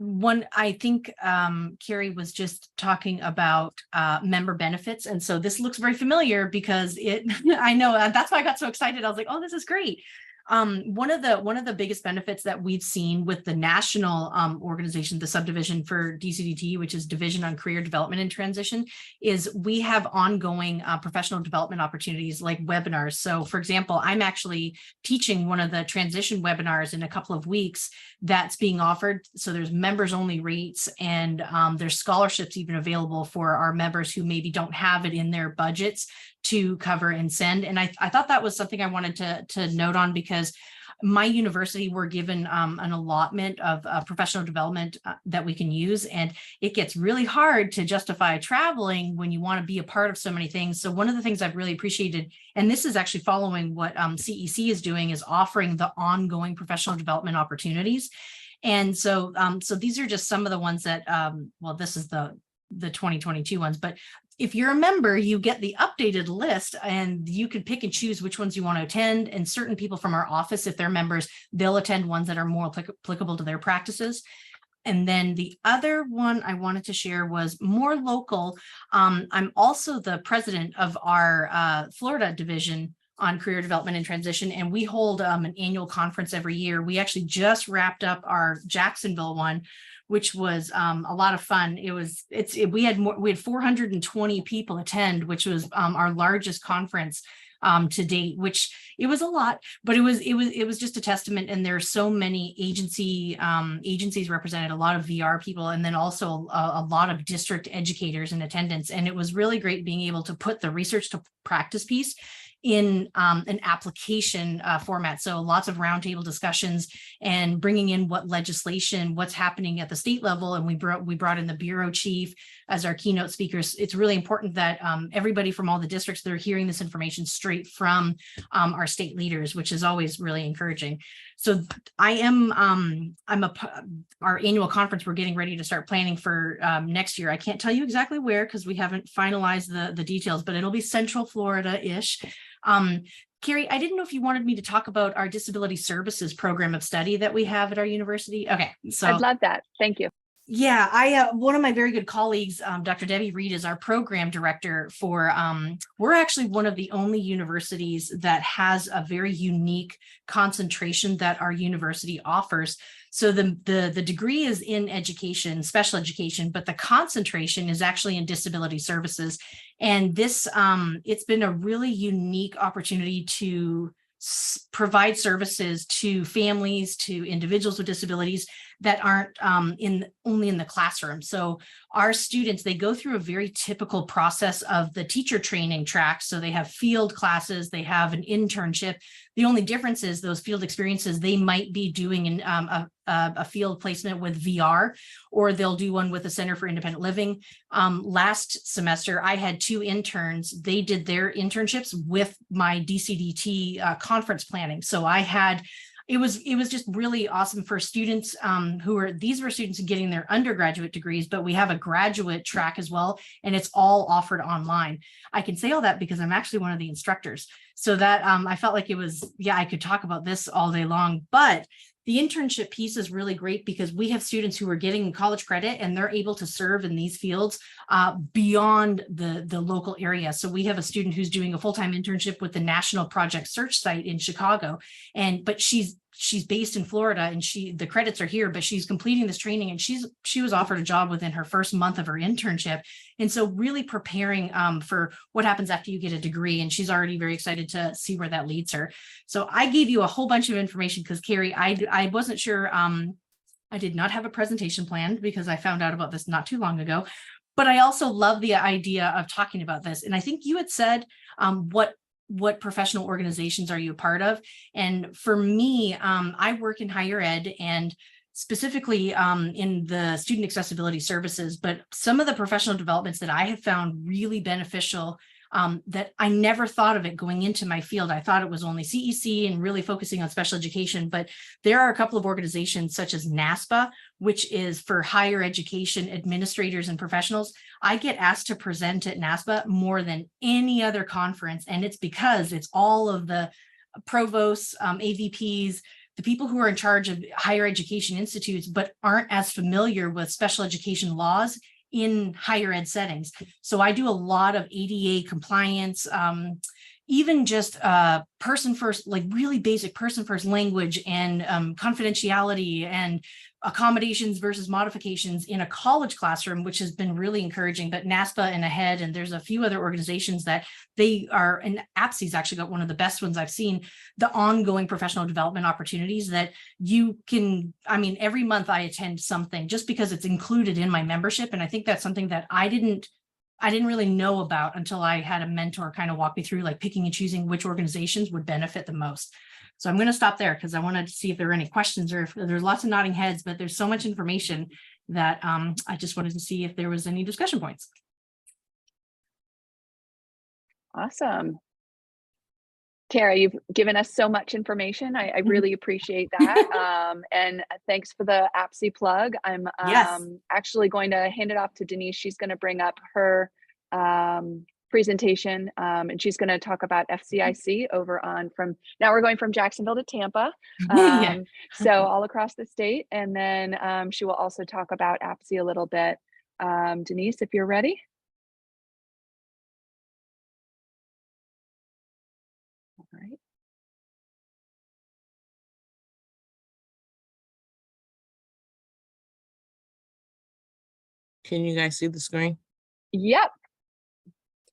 One, I think Kerri was just talking about member benefits. And so this looks very familiar because I know that's why I got so excited. I was like, oh, this is great. One of the biggest benefits that we've seen with the national organization, the subdivision for DCDT, which is Division on Career Development and Transition, is we have ongoing professional development opportunities like webinars. So for example, I'm actually teaching one of the transition webinars in a couple of weeks that's being offered. So there's members only rates, and there's scholarships even available for our members who maybe don't have it in their budgets to cover and send. And I thought that was something I wanted to note on, because my university, we're given an allotment of professional development that we can use, and it gets really hard to justify traveling when you want to be a part of so many things. So one of the things I've really appreciated, and this is actually following what CEC is doing, is offering the ongoing professional development opportunities. And so so these are just some of the ones that well, this is the 2022 ones, but if you're a member, you get the updated list, and you can pick and choose which ones you want to attend. And certain people from our office, if they're members, they'll attend ones that are more applicable to their practices. And then the other one I wanted to share was more local. I'm also the president of our Florida division on career development and transition, and we hold an annual conference every year. We actually just wrapped up our Jacksonville one, which was a lot of fun. We had 420 people attend, which was our largest conference to date, which it was a lot, but it was just a testament. And there are so many agencies represented, a lot of VR people, and then also a lot of district educators in attendance. And it was really great being able to put the research to practice piece in an application format. So lots of roundtable discussions and bringing in what legislation, what's happening at the state level. And we brought in the bureau chief as our keynote speakers. It's really important that everybody from all the districts, they're hearing this information straight from our state leaders, which is always really encouraging. So our annual conference, we're getting ready to start planning for next year. I can't tell you exactly where, because we haven't finalized the details, but it'll be Central Florida-ish. Kerri, I didn't know if you wanted me to talk about our disability services program of study that we have at our university. Okay, so I'd love that. Thank you. Yeah, one of my very good colleagues, Dr. Debbie Reed, is our program director for, we're actually one of the only universities that has a very unique concentration that our university offers. So the degree is in education, special education, but the concentration is actually in disability services. And this, it's been a really unique opportunity to provide services to families, to individuals with disabilities that aren't only in the classroom. So our students, they go through a very typical process of the teacher training track. So they have field classes, they have an internship. The only difference is those field experiences, they might be doing in a field placement with VR, or they'll do one with the Center for Independent Living. Last semester, I had 2 interns. They did their internships with my DCDT conference planning. So I had, it was just really awesome for students these were students getting their undergraduate degrees, but we have a graduate track as well, and it's all offered online. I can say all that because I'm actually one of the instructors. So that I felt like it was, yeah, I could talk about this all day long, but the internship piece is really great because we have students who are getting college credit and they're able to serve in these fields beyond the local area. So we have a student who's doing a full-time internship with the National Project Search site in Chicago, but she's she's based in Florida and the credits are here, but she's completing this training and she was offered a job within her first month of her internship. And so really preparing for what happens after you get a degree, and she's already very excited to see where that leads her. So I gave you a whole bunch of information because Kerri, I wasn't sure, I did not have a presentation planned because I found out about this not too long ago, but I also love the idea of talking about this. And I think you had said, what professional organizations are you a part of? And for me, I work in higher ed and specifically in the student accessibility services, but some of the professional developments that I have found really beneficial that I never thought of it going into my field. I thought it was only CEC and really focusing on special education, but there are a couple of organizations such as NASPA, which is for higher education administrators and professionals. I get asked to present at NASPA more than any other conference, and it's because it's all of the provosts, AVPs, the people who are in charge of higher education institutes, but aren't as familiar with special education laws in higher ed settings. So I do a lot of ADA compliance, even just person first, like really basic person first language and confidentiality and accommodations versus modifications in a college classroom, which has been really encouraging. But NASPA and AHEAD, and there's a few other organizations that they are, and APSE's actually got one of the best ones I've seen, the ongoing professional development opportunities that you can, I mean, every month I attend something just because it's included in my membership. And I think that's something that I didn't really know about until I had a mentor kind of walk me through, like picking and choosing which organizations would benefit the most. So I'm going to stop there because I wanted to see if there were any questions or if there's lots of nodding heads, but there's so much information that I just wanted to see if there was any discussion points. Awesome. Kerri, you've given us so much information. I really appreciate that. And thanks for the APSE plug. I'm actually going to hand it off to Denise. She's going to bring up her presentation and she's going to talk about FCIC over on now we're going from Jacksonville to Tampa. So all across the state. And then she will also talk about APSE a little bit. Denise, if you're ready. All right. Can you guys see the screen? Yep.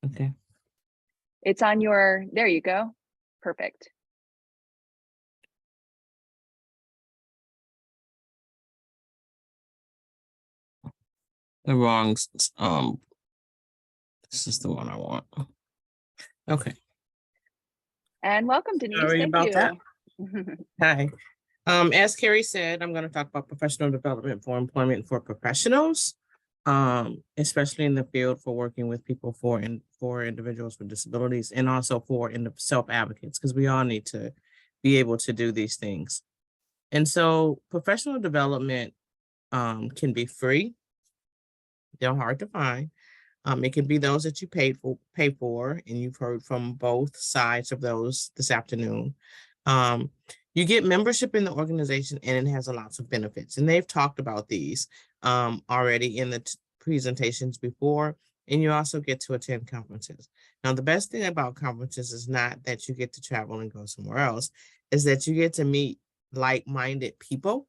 Okay. It's on there you go. Perfect. The wrong, this is the one I want. Okay. And welcome, Denise. Sorry Thank about you. that. Hi. As Kerri said, I'm going to talk about professional development for employment for professionals, especially in the field for working with people for individuals with disabilities and also for self-advocates, because we all need to be able to do these things. And so professional development can be free. They're hard to find. It can be those that you pay for, and you've heard from both sides of those this afternoon. You get membership in the organization, and it has lots of benefits. And they've talked about these already in the presentations before, and you also get to attend conferences. Now, the best thing about conferences is not that you get to travel and go somewhere else, is that you get to meet like-minded people.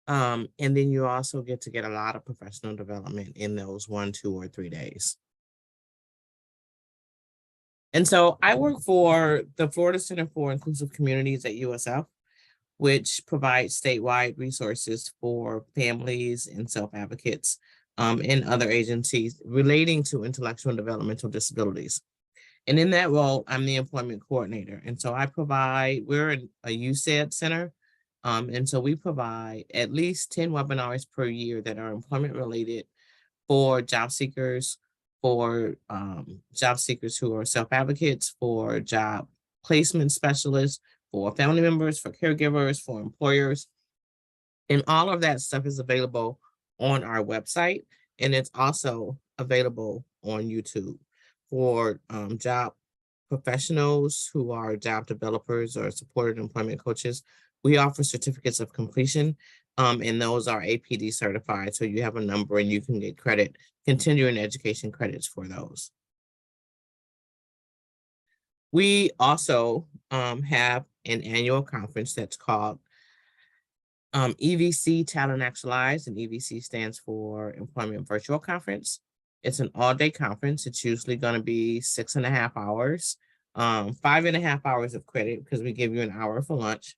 And then you also get a lot of professional development in those 1, 2, or 3 days. And so I work for the Florida Center for Inclusive Communities at USF, which provides statewide resources for families and self-advocates and other agencies relating to intellectual and developmental disabilities. And in that role, I'm the employment coordinator. And so we're a USAID center. And so we provide at least 10 webinars per year that are employment related for job seekers, who are self-advocates, for job placement specialists, for family members, for caregivers, for employers. And all of that stuff is available on our website. And it's also available on YouTube for job professionals who are job developers or supported employment coaches. We offer certificates of completion, and those are APD certified. So you have a number and you can get credit, continuing education credits for those. We also have an annual conference that's called EVC Talent Actualized, and EVC stands for Employment Virtual Conference. It's an all-day conference. It's usually going to be 6.5 hours, 5.5 hours of credit because we give you an hour for lunch.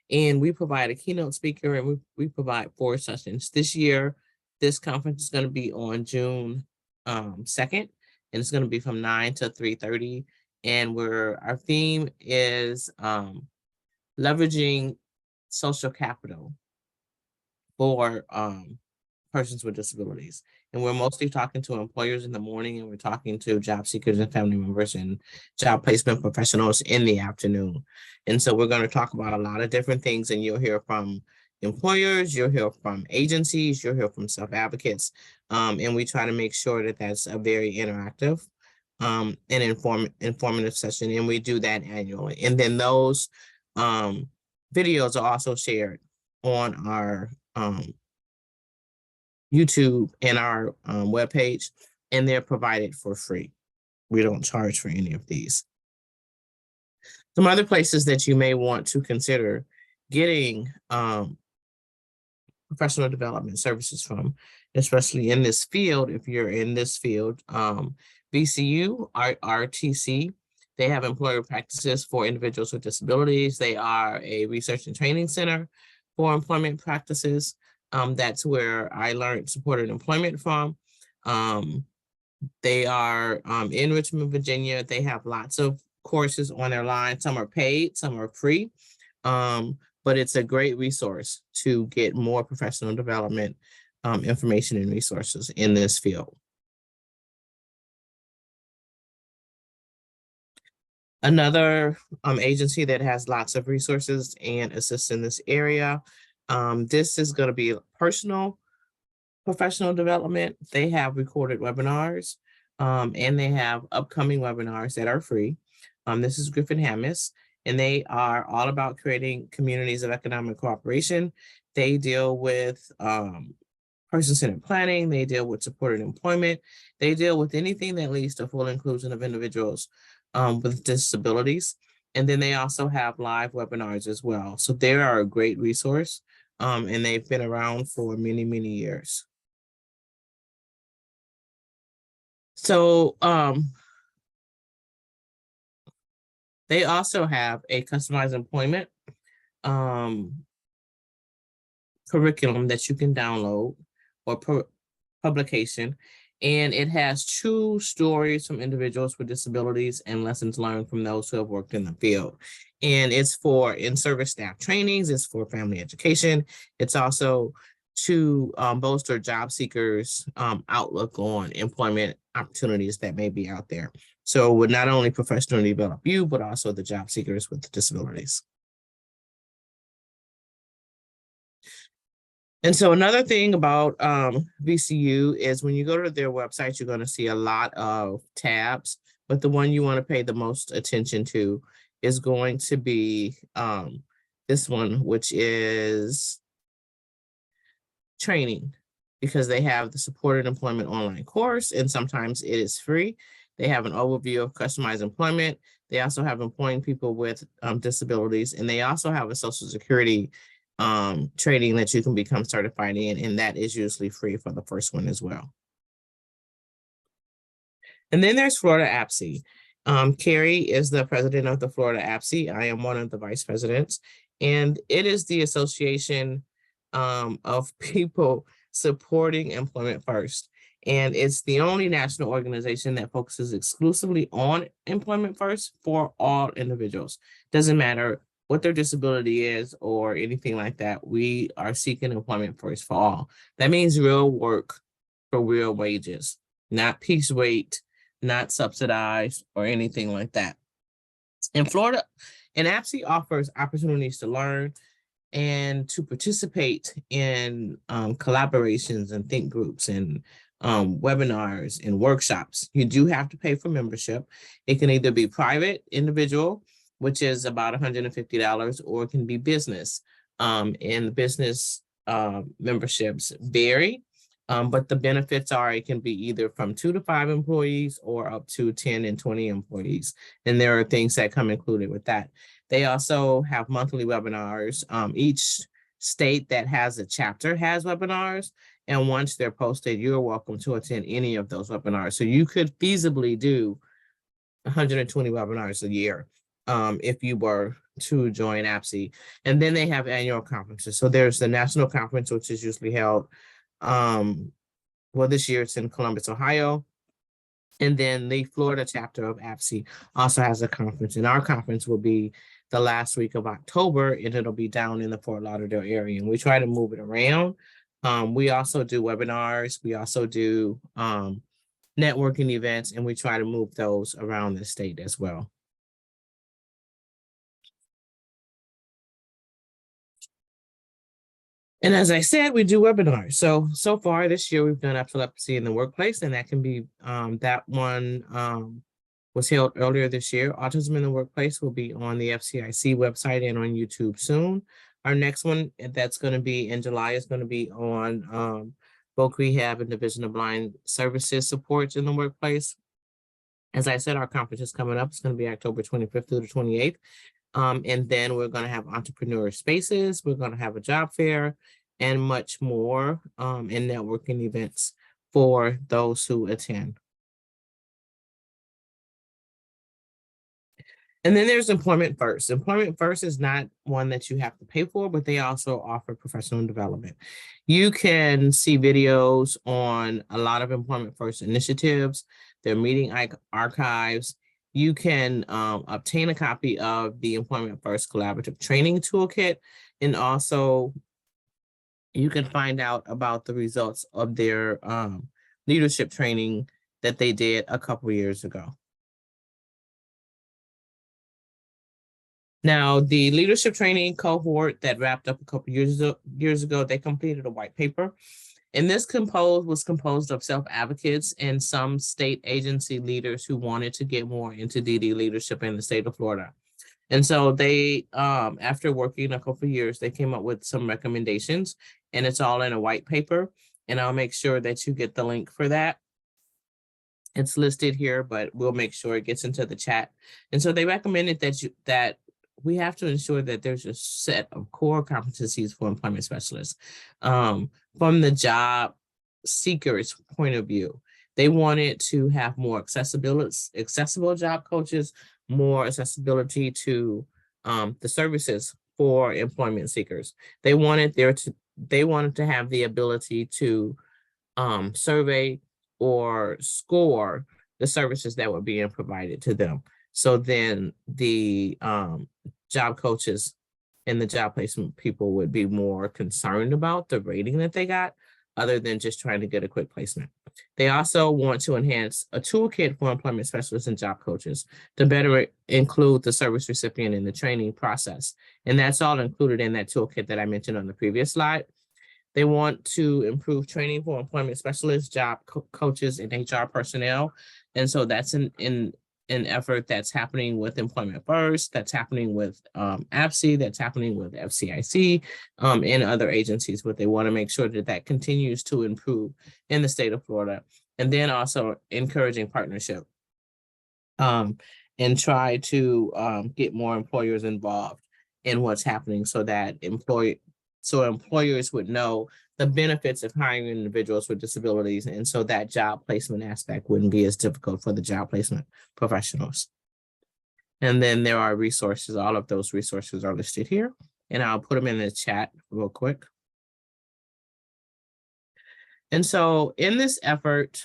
And we provide a keynote speaker, and we provide 4 sessions. This year, this conference is going to be on June 2nd, and it's going to be from 9 to 3:30. And our theme is leveraging social capital for persons with disabilities. And we're mostly talking to employers in the morning, and we're talking to job seekers and family members and job placement professionals in the afternoon. And so we're going to talk about a lot of different things, and you'll hear from employers, you'll hear from agencies, you'll hear from self-advocates. And we try to make sure that that's a very interactive and informative session, and we do that annually. And then those videos are also shared on our YouTube and our webpage, and they're provided for free. We don't charge for any of these. Some other places that you may want to consider getting professional development services from, especially in this field, if you're in this field, VCU, RTC, they have employer practices for individuals with disabilities. They are a research and training center for employment practices. That's where I learned supported employment from. They are in Richmond, Virginia. They have lots of courses on their line. Some are paid, some are free, but it's a great resource to get more professional development information and resources in this field. Another agency that has lots of resources and assists in this area. This is going to be personal professional development. They have recorded webinars and they have upcoming webinars that are free. This is Griffin Hammis, and they are all about creating communities of economic cooperation. They deal with person-centered planning. They deal with supported employment. They deal with anything that leads to full inclusion of individuals with disabilities. And then they also have live webinars as well. So they are a great resource, and they've been around for many, many years. So they also have a customized employment curriculum that you can download, or publication. And it has true stories from individuals with disabilities and lessons learned from those who have worked in the field. And it's for in-service staff trainings, it's for family education. It's also to bolster job seekers' outlook on employment opportunities that may be out there. So it would not only professionally develop you, but also the job seekers with disabilities. And so another thing about VCU is when you go to their website, you're going to see a lot of tabs, but the one you want to pay the most attention to is going to be this one, which is training, because they have the supported employment online course, and sometimes it is free. They have an overview of customized employment. They also have employing people with disabilities, and they also have a Social Security training that you can become certified in, and that is usually free for the first one as well. And then there's Florida APSE. Kerri is the president of the Florida APSE. I am one of the vice presidents, and it is the association of people supporting employment first. And it's the only national organization that focuses exclusively on employment first for all individuals. Doesn't matter what their disability is or anything like that. We are seeking employment first for all. That means real work for real wages, not piece rate, not subsidized or anything like that. In Florida, APSE offers opportunities to learn and to participate in collaborations and think groups and webinars and workshops. You do have to pay for membership. It can either be private, individual, which is about $150, or it can be business. And business memberships vary, but the benefits are it can be either from 2 to 5 employees or up to 10 and 20 employees. And there are things that come included with that. They also have monthly webinars. Each state that has a chapter has webinars. And once they're posted, you're welcome to attend any of those webinars. So you could feasibly do 120 webinars a year if you were to join APSE. And then they have annual conferences. So there's the national conference, which is usually held, well, this year it's in Columbus, Ohio. And then the Florida chapter of APSE also has a conference. And our conference will be the last week of October, and it'll be down in the Fort Lauderdale area. And we try to move it around. We also do webinars. We also do networking events, and we try to move those around the state as well. And as I said, we do webinars. So far this year, we've done epilepsy in the workplace, and that can be, that one was held earlier this year. Autism in the workplace will be on the FCIC website and on YouTube soon. Our next one that's going to be in July is going to be on voc rehab and Division of Blind Services supports in the workplace. As I said, our conference is coming up. It's going to be October 25th through the 28th. And then we're going to have entrepreneur spaces. We're going to have a job fair and much more and networking events for those who attend. And then there's Employment First. Employment First is not one that you have to pay for, but they also offer professional development. You can see videos on a lot of Employment First initiatives, their meeting archives. You can obtain a copy of the Employment First Collaborative Training Toolkit, and also you can find out about the results of their leadership training that they did a couple years ago. Now, the leadership training cohort that wrapped up a couple years ago, they completed a white paper. And this was composed of self-advocates and some state agency leaders who wanted to get more into DD leadership in the state of Florida. And so they, after working a couple of years, they came up with some recommendations, and it's all in a white paper. And I'll make sure that you get the link for that. It's listed here, but we'll make sure it gets into the chat. And so they recommended that we have to ensure that there's a set of core competencies for employment specialists. From the job seekers' point of view, they wanted to have more accessible job coaches, more accessibility to the services for employment seekers. They wanted to have the ability to survey or score the services that were being provided to them. So then the job coaches and the job placement people would be more concerned about the rating that they got, other than just trying to get a quick placement. They also want to enhance a toolkit for employment specialists and job coaches to better include the service recipient in the training process. And that's all included in that toolkit that I mentioned on the previous slide. They want to improve training for employment specialists, job coaches, and HR personnel. And so that's an effort that's happening with Employment First, that's happening with APSE, that's happening with FCIC and other agencies, but they want to make sure that that continues to improve in the state of Florida. And then also encouraging partnership and try to get more employers involved in what's happening so that employers would know the benefits of hiring individuals with disabilities, and so that job placement aspect wouldn't be as difficult for the job placement professionals. And then there are resources. All of those resources are listed here, and I'll put them in the chat real quick. And so in this effort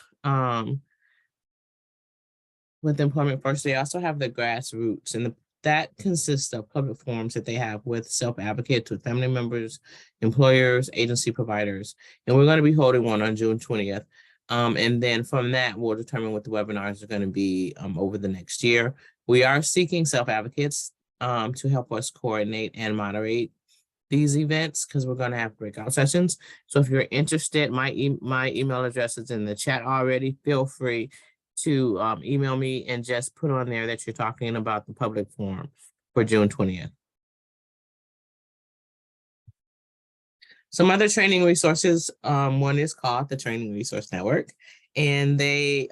with Employment First, they also have the grassroots, and that consists of public forums that they have with self-advocates, with family members, employers, agency providers. And we're going to be holding one on June 20th. And then from that, we'll determine what the webinars are going to be over the next year. We are seeking self-advocates to help us coordinate and moderate these events, because we're going to have breakout sessions. So if you're interested, my email address is in the chat already. Feel free to email me and just put on there that you're talking about the public forum for June 20th. Some other training resources, one is called the Training Resource Network, and they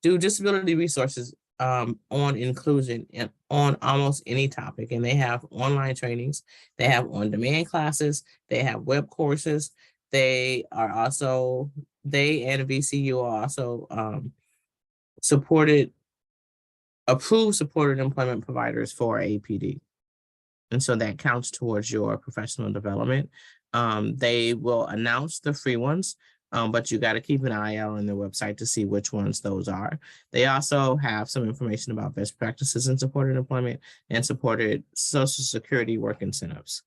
do disability resources on inclusion and on almost any topic. And they have online trainings, they have on-demand classes, they have web courses. They are also, they and VCU are also approved supported employment providers for APD. And so that counts towards your professional development. They will announce the free ones, but you got to keep an eye out on their website to see which ones those are. They also have some information about best practices in supported employment and supported Social Security work incentives.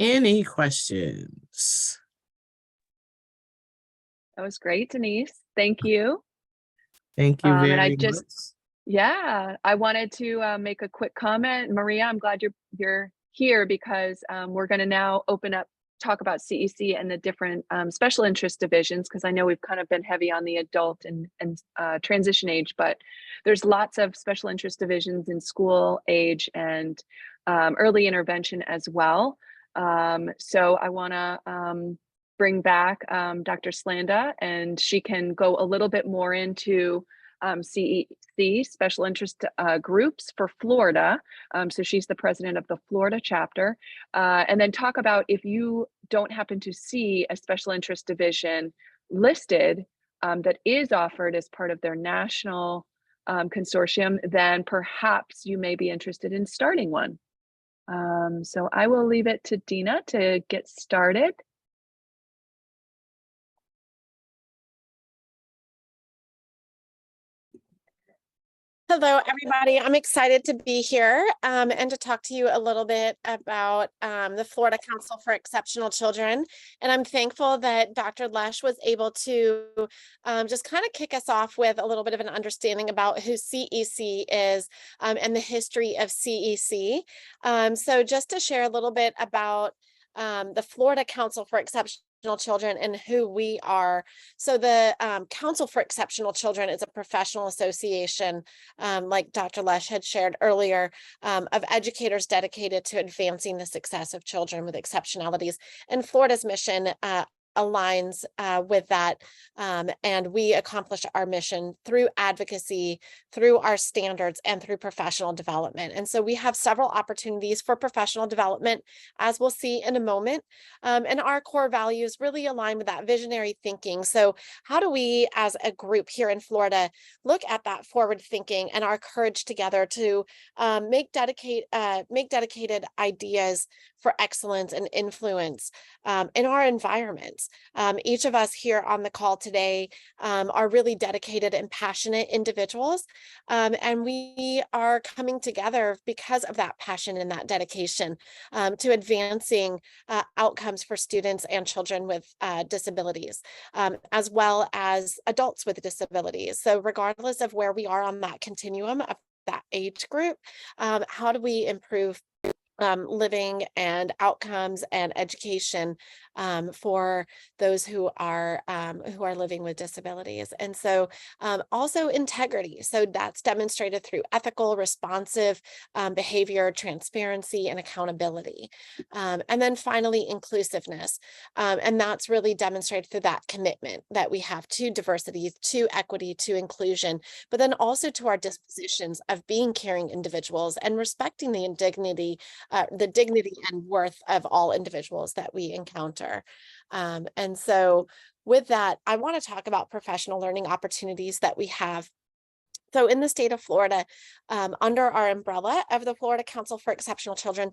Any questions? That was great, Denise. Thank you. Thank you very and I much. just, yeah, I wanted to make a quick comment. Maria, I'm glad you're here because we're going to now talk about CEC and the different special interest divisions, because I know we've kind of been heavy on the adult and transition age, but there's lots of special interest divisions in school age and early intervention as well. So I want to bring back Dr. Slanda, and she can go a little bit more into CEC, special interest groups for Florida. So she's the president of the Florida chapter, and then talk about if you don't happen to see a special interest division listed that is offered as part of their national consortium, then perhaps you may be interested in starting one. So I will leave it to Dena to get started. Hello, everybody. I'm excited to be here and to talk to you a little bit about the Florida Council for Exceptional Children. And I'm thankful that Dr. Lesh was able to just kind of kick us off with a little bit of an understanding about who CEC is and the history of CEC. So just to share a little bit about the Florida Council for Exceptional Children and who we are. So the Council for Exceptional Children is a professional association, like Dr. Lesh had shared earlier, of educators dedicated to advancing the success of children with exceptionalities. And Florida's mission aligns with that, and we accomplish our mission through advocacy, through our standards, and through professional development. And so we have several opportunities for professional development, as we'll see in a moment, and our core values really align with that visionary thinking. So how do we as a group here in Florida look at that forward thinking and our courage together to make dedicated ideas for excellence and influence in our environments? Each of us here on the call today are really dedicated and passionate individuals, and we are coming together because of that passion and that dedication to advancing outcomes for students and children with disabilities, as well as adults with disabilities. So regardless of where we are on that continuum of that age group, how do we improve living and outcomes and education for those who are living with disabilities? And so also integrity. So that's demonstrated through ethical, responsive behavior, transparency, and accountability. And then finally, inclusiveness. And that's really demonstrated through that commitment that we have to diversity, to equity, to inclusion, but then also to our dispositions of being caring individuals and respecting the dignity and worth of all individuals that we encounter. And so with that, I want to talk about professional learning opportunities that we have. So in the state of Florida, under our umbrella of the Florida Council for Exceptional Children,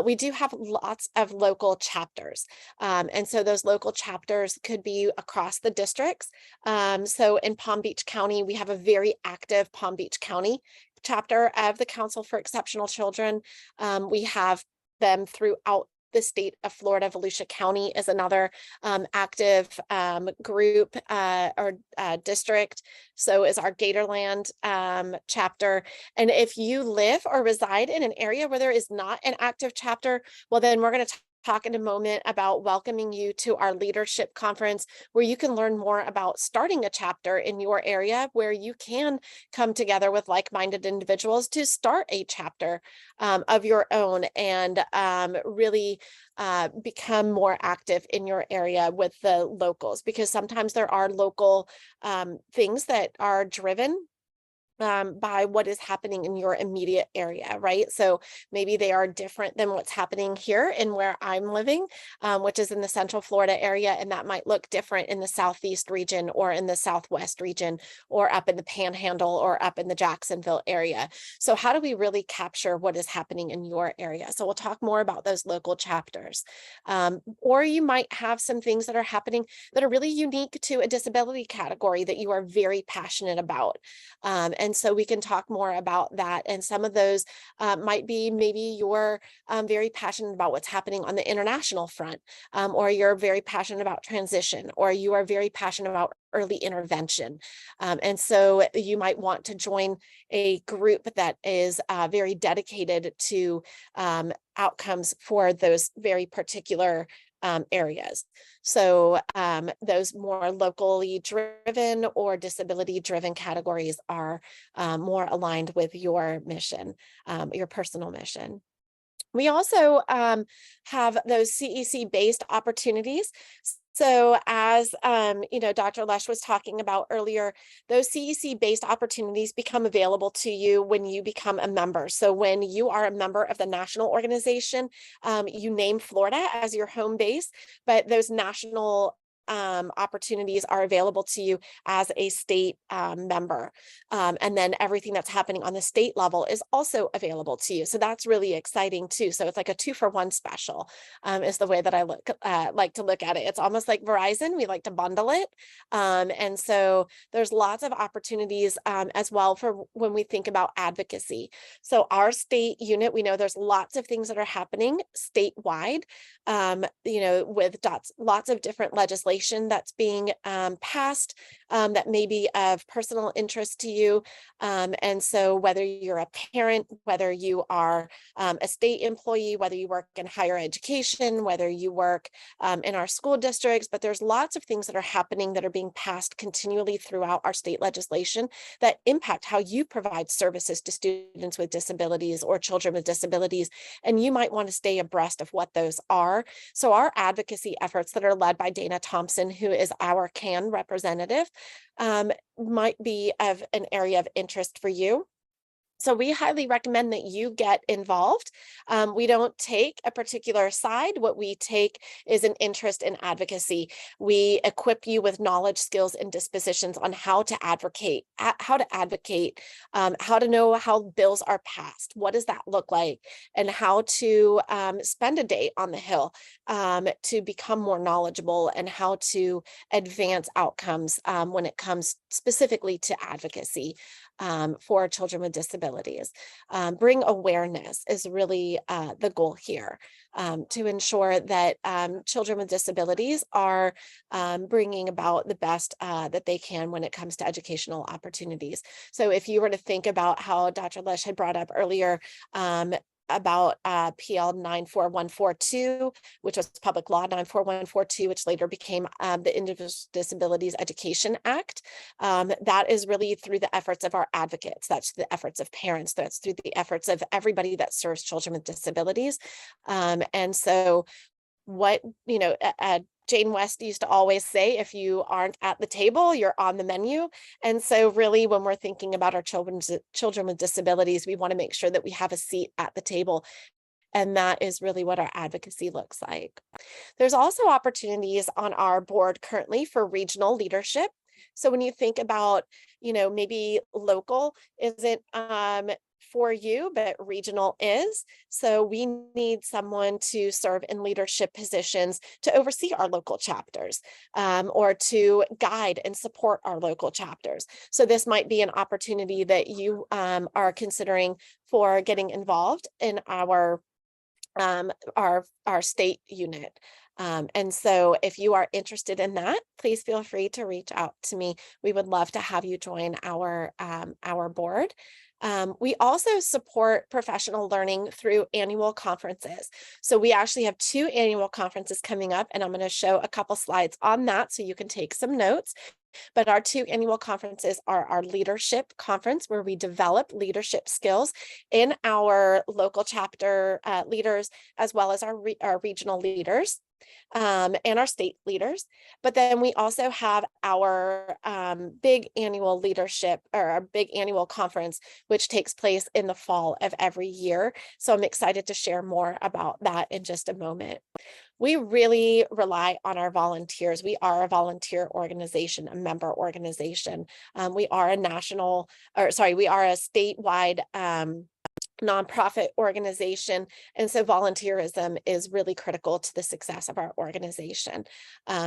we do have lots of local chapters. And so those local chapters could be across the districts. So in Palm Beach County, we have a very active Palm Beach County chapter of the Council for Exceptional Children. We have them throughout the state of Florida. Volusia County is another active group or district. So is our Gatorland chapter. And if you live or reside in an area where there is not an active chapter, well, then we're going to talk in a moment about welcoming you to our leadership conference, where you can learn more about starting a chapter in your area, where you can come together with like-minded individuals to start a chapter of your own and really become more active in your area with the locals, because sometimes there are local things that are driven by what is happening in your immediate area, right? So maybe they are different than what's happening here in where I'm living, which is in the Central Florida area, and that might look different in the Southeast region or in the Southwest region or up in the Panhandle or up in the Jacksonville area. So how do we really capture what is happening in your area? So we'll talk more about those local chapters. Or you might have some things that are happening that are really unique to a disability category that you are very passionate about. And so we can talk more about that. And some of those might be maybe you're very passionate about what's happening on the international front, or you're very passionate about transition, or you are very passionate about early intervention. And so you might want to join a group that is very dedicated to outcomes for those very particular areas. So those more locally driven or disability driven categories are more aligned with your mission, your personal mission. We also have those CEC based opportunities. So as Dr. Lesh was talking about earlier, those CEC based opportunities become available to you when you become a member. So when you are a member of the national organization, you name Florida as your home base, but those national opportunities are available to you as a state member. And then everything that's happening on the state level is also available to you. So that's really exciting too. So it's like a 2-for-1 special is the way that I like to look at it. It's almost like Verizon. We like to bundle it. And so there's lots of opportunities as well for when we think about advocacy. So our state unit, we know there's lots of things that are happening statewide, with lots of different legislation that's being passed that may be of personal interest to you. And so whether you're a parent, whether you are a state employee, whether you work in higher education, whether you work in our school districts, but there's lots of things that are happening that are being passed continually throughout our state legislation that impact how you provide services to students with disabilities or children with disabilities. And you might want to stay abreast of what those are. So our advocacy efforts that are led by Dena, who is our CAN representative, might be of an area of interest for you. So we highly recommend that you get involved. We don't take a particular side. What we take is an interest in advocacy. We equip you with knowledge, skills, and dispositions on how to advocate, how to know how bills are passed. What does that look like? And how to spend a day on the Hill to become more knowledgeable, and how to advance outcomes when it comes specifically to advocacy for children with disabilities. Bring awareness is really the goal here, to ensure that children with disabilities are bringing about the best that they can when it comes to educational opportunities. So if you were to think about how Dr. Lesh had brought up earlier, about PL 94142, which was Public Law 94142, which later became the Individual Disabilities Education Act. That is really through the efforts of our advocates. That's the efforts of parents. That's through the efforts of everybody that serves children with disabilities. And so what, Jane West used to always say, if you aren't at the table, you're on the menu. And so really, when we're thinking about our children with disabilities, we want to make sure that we have a seat at the table. And that is really what our advocacy looks like. There's also opportunities on our board currently for regional leadership. So when you think about, maybe local isn't for you, but regional is. So we need someone to serve in leadership positions to oversee our local chapters, or to guide and support our local chapters. So this might be an opportunity that you are considering for getting involved in our state unit. And so if you are interested in that, please feel free to reach out to me. We would love to have you join our board. We also support professional learning through annual conferences. So we actually have 2 annual conferences coming up, and I'm going to show a couple slides on that so you can take some notes. But our 2 annual conferences are our leadership conference, where we develop leadership skills in our local chapter leaders, as well as our regional leaders. And our state leaders. But then we also have our big annual leadership, or our big annual conference, which takes place in the fall of every year. So I'm excited to share more about that in just a moment. We really rely on our volunteers. We are a volunteer organization, a member organization. We are a statewide nonprofit organization. And so volunteerism is really critical to the success of our organization.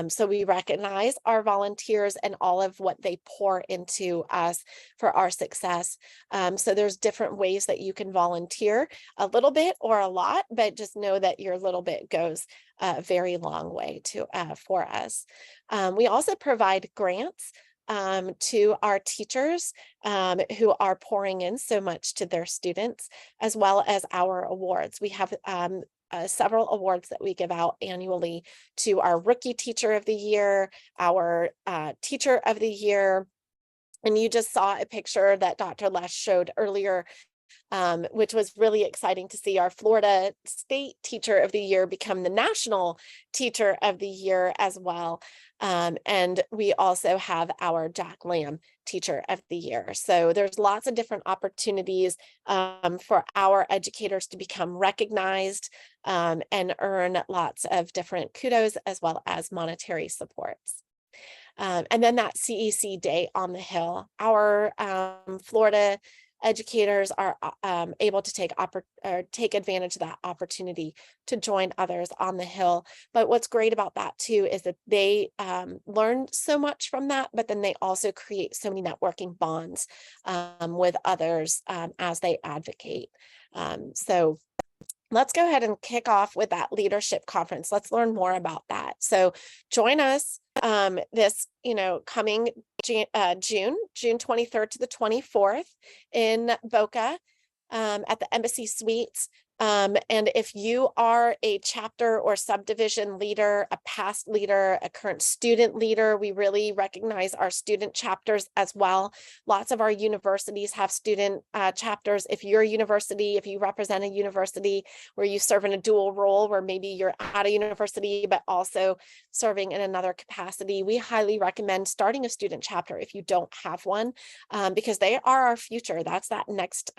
So we recognize our volunteers and all of what they pour into us for our success. So there's different ways that you can volunteer, a little bit or a lot, but just know that your little bit goes a very long way for us. We also provide grants to our teachers who are pouring in so much to their students, as well as our awards. We have several awards that we give out annually to our Rookie Teacher of the Year, our Teacher of the Year. And you just saw a picture that Dr. Lesh showed earlier, which was really exciting to see our Florida State Teacher of the Year become the National Teacher of the Year as well. And we also have our Jack Lamb Teacher of the Year. So there's lots of different opportunities for our educators to become recognized and earn lots of different kudos as well as monetary supports. And then that CEC Day on the Hill, our Florida educators are able to take advantage of that opportunity to join others on the Hill. But what's great about that too is that they learn so much from that, but then they also create so many networking bonds with others as they advocate. So let's go ahead and kick off with that leadership conference. Let's learn more about that. So join us this, coming June 23rd to the 24th in Boca at the Embassy Suites. And if you are a chapter or subdivision leader, a past leader, a current student leader, we really recognize our student chapters as well. Lots of our universities have student chapters. If you're a university, if you represent a university where you serve in a dual role, where maybe you're at a university, but also serving in another capacity, we highly recommend starting a student chapter if you don't have one, because they are our future. That's that next,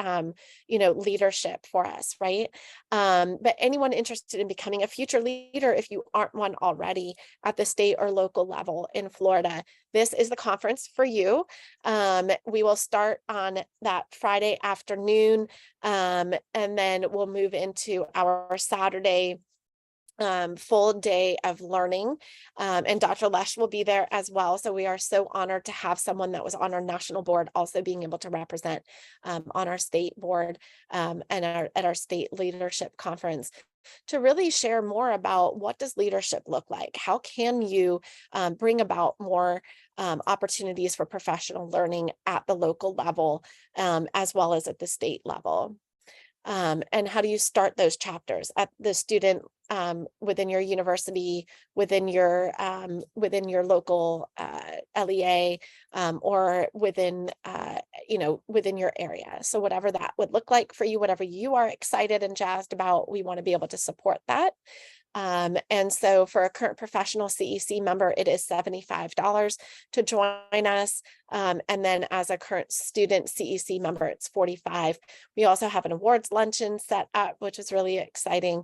leadership for us, right? But anyone interested in becoming a future leader, if you aren't one already at the state or local level in Florida, this is the conference for you. We will start on that Friday afternoon, and then we'll move into our Saturday full day of learning, and Dr. Lesh will be there as well. So we are so honored to have someone that was on our national board also being able to represent on our state board and at our state leadership conference to really share more about what does leadership look like? How can you bring about more opportunities for professional learning at the local level as well as at the state level? And how do you start those chapters at the student within your university, within your local LEA, or within within your area? So whatever that would look like for you, whatever you are excited and jazzed about, we want to be able to support that. And so for a current professional CEC member, it is $75 to join us. And then as a current student CEC member, it's $45. We also have an awards luncheon set up, which is really exciting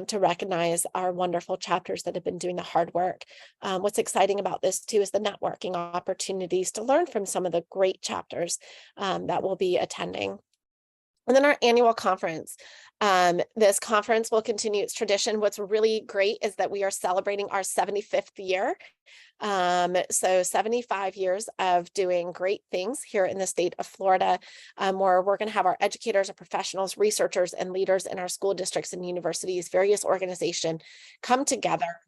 to recognize our wonderful chapters that have been doing the hard work. What's exciting about this too is the networking opportunities to learn from some of the great chapters that we'll be attending. And then our annual conference. This conference will continue its tradition. What's really great is that we are celebrating our 75th year. So 75 years of doing great things here in the state of Florida, where we're going to have our educators, our professionals, researchers, and leaders in our school districts and universities, various organizations come together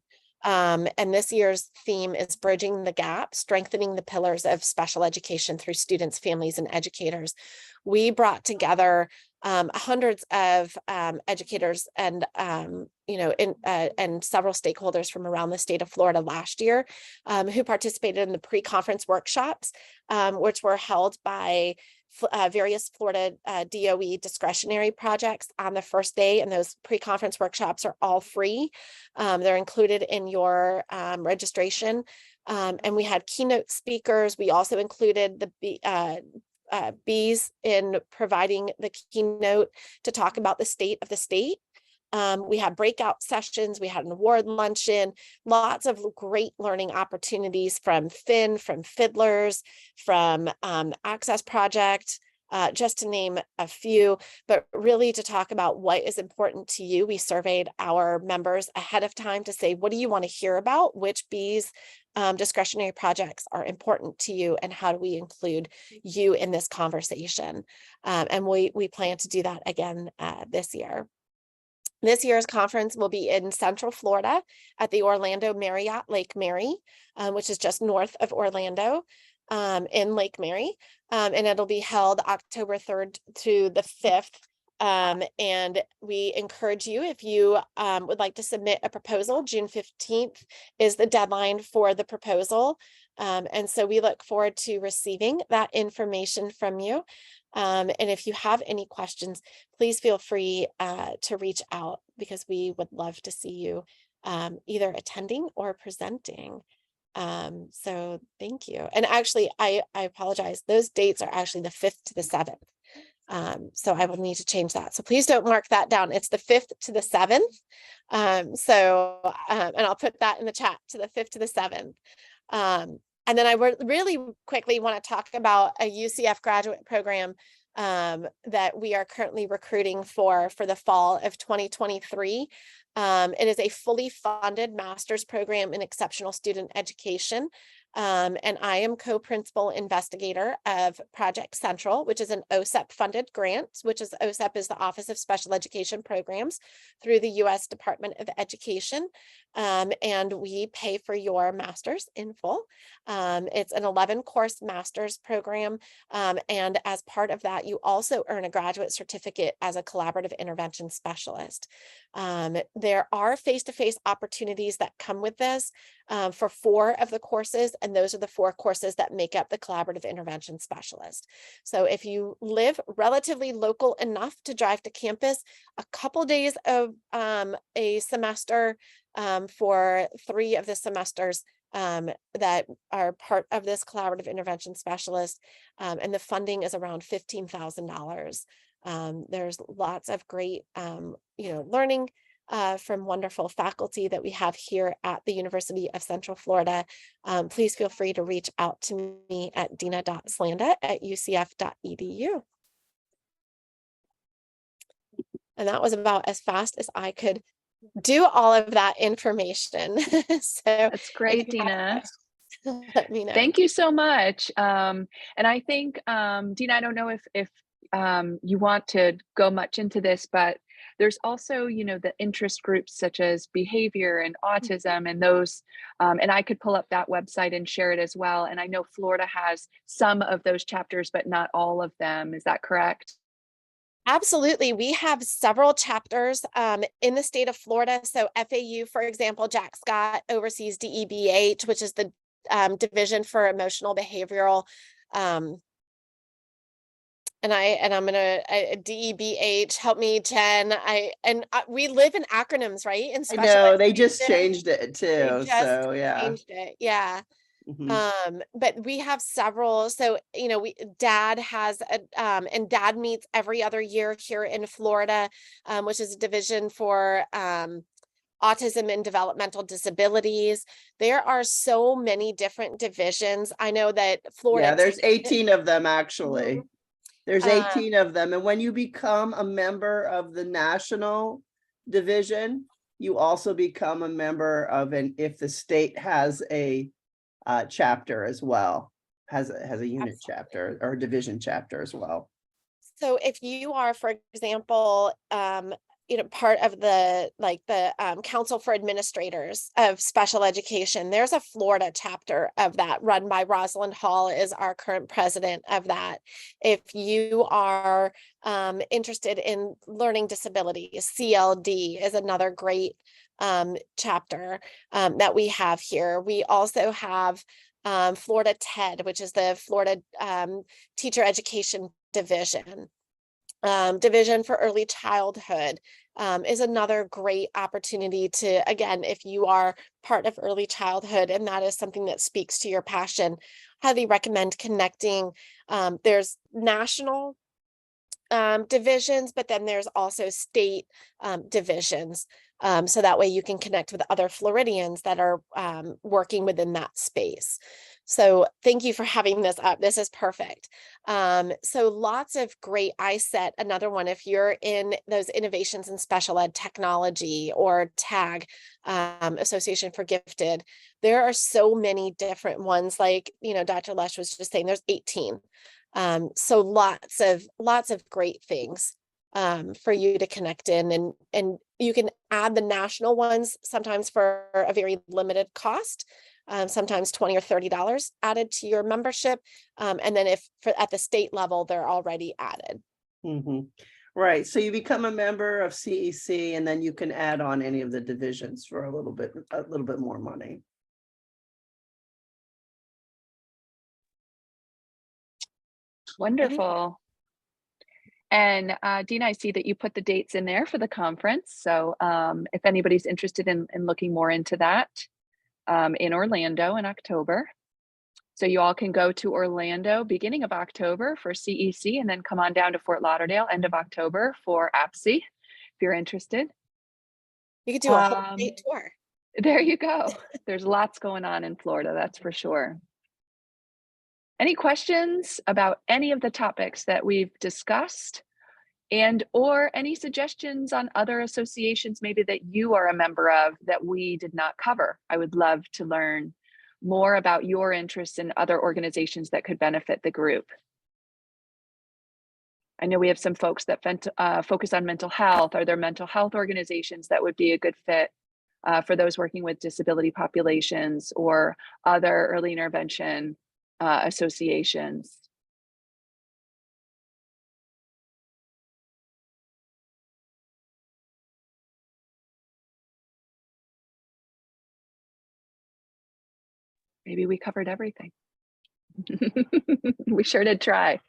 And this year's theme is Bridging the Gap, Strengthening the Pillars of Special Education Through Students, Families, and Educators. We brought together hundreds of educators and and several stakeholders from around the state of Florida last year who participated in the pre-conference workshops, which were held by various Florida DOE discretionary projects on the first day, and those pre-conference workshops are all free. They're included in your registration, and we had keynote speakers. We also included the Bs in providing the keynote to talk about the state of the state. We had breakout sessions, we had an award luncheon, lots of great learning opportunities from Finn, from Fiddlers, from Access Project, just to name a few, but really to talk about what is important to you. We surveyed our members ahead of time to say, what do you want to hear about? Which B's discretionary projects are important to you, and how do we include you in this conversation? And we plan to do that again this year. This year's conference will be in Central Florida at the Orlando Marriott Lake Mary, which is just north of Orlando in Lake Mary. And it'll be held October 3rd to the 5th. And we encourage you, if you would like to submit a proposal, June 15th is the deadline for the proposal. And so we look forward to receiving that information from you. And if you have any questions, please feel free to reach out, because we would love to see you either attending or presenting. So thank you. And actually, I apologize. Those dates are actually the 5th to the 7th. So I will need to change that. So please don't mark that down. It's the 5th to the 7th. And I'll put that in the chat, to the 5th to the 7th. And then I really quickly want to talk about a UCF graduate program that we are currently recruiting for the fall of 2023. It is a fully funded master's program in exceptional student education. And I am co-principal investigator of Project Central, which is an OSEP funded grant, OSEP is the Office of Special Education Programs through the U.S. Department of Education. And we pay for your master's in full. It's an 11-course master's program. And as part of that, you also earn a graduate certificate as a collaborative intervention specialist. There are face-to-face opportunities that come with this for 4 of the courses, and those are the 4 courses that make up the collaborative intervention specialist. So if you live relatively local enough to drive to campus, a couple days of a semester for 3 of the semesters that are part of this collaborative intervention specialist, and the funding is around $15,000. There's lots of great, learning from wonderful faculty that we have here at the University of Central Florida. Please feel free to reach out to me at dena.slanda@ucf.edu. And that was about as fast as I could do all of that information. So that's great, Dena. Let me know. Thank you so much. And I think, Dena, I don't know if you want to go much into this, but there's also, the interest groups such as behavior and autism and those, and I could pull up that website and share it as well. And I know Florida has some of those chapters, but not all of them. Is that correct? Absolutely. We have several chapters in the state of Florida. So FAU, for example, Jack Scott oversees DEBH, which is the Division for Emotional Behavioral. And I'm gonna DEBH. Help me, Jen. We live in acronyms, right? In I know they just changed it too. So yeah. Changed it. Yeah. But we have several. So, DAD has and DAD meets every other year here in Florida, which is a division for autism and developmental disabilities. There are so many different divisions. I know that Florida. Yeah, there's 18 of them actually. There's 18 of them. And when you become a member of the national division, you also become a member of if the state has a chapter as well, has a unit chapter or a division chapter as well. So if you are, for example, part of the Council for Administrators of Special Education. There's a Florida chapter of that run by Rosalind Hall is our current president of that. If you are interested in learning disabilities, CLD is another great chapter that we have here. We also have Florida TED, which is the Florida Teacher Education Division. Division for Early Childhood is another great opportunity to, again, if you are part of early childhood and that is something that speaks to your passion, highly recommend connecting. There's national divisions, but then there's also state divisions. So that way you can connect with other Floridians that are working within that space. So thank you for having this up. This is perfect. So lots of great, I set another one. If you're in those innovations in special ed technology or TAG, Association for Gifted, there are so many different ones. Like, Dr. Lesh was just saying, there's 18. So lots of great things for you to connect in, and you can add the national ones sometimes for a very limited cost, sometimes $20 or $30 added to your membership. And then at the state level, they're already added. Mm-hmm. Right. So you become a member of CEC and then you can add on any of the divisions for a little bit more money. Wonderful. And Dena, I see that you put the dates in there for the conference. So if anybody's interested in looking more into that, in Orlando in October. So you all can go to Orlando beginning of October for CEC and then come on down to Fort Lauderdale end of October for APSE, if you're interested. You could do a whole state tour. There you go. There's lots going on in Florida, that's for sure. Any questions about any of the topics that we've discussed, and or any suggestions on other associations maybe that you are a member of that we did not cover? I would love to learn more about your interests in other organizations that could benefit the group. I know we have some folks that focus on mental health. Are there mental health organizations that would be a good fit for those working with disability populations, or other early intervention associations? Maybe we covered everything. We sure did try.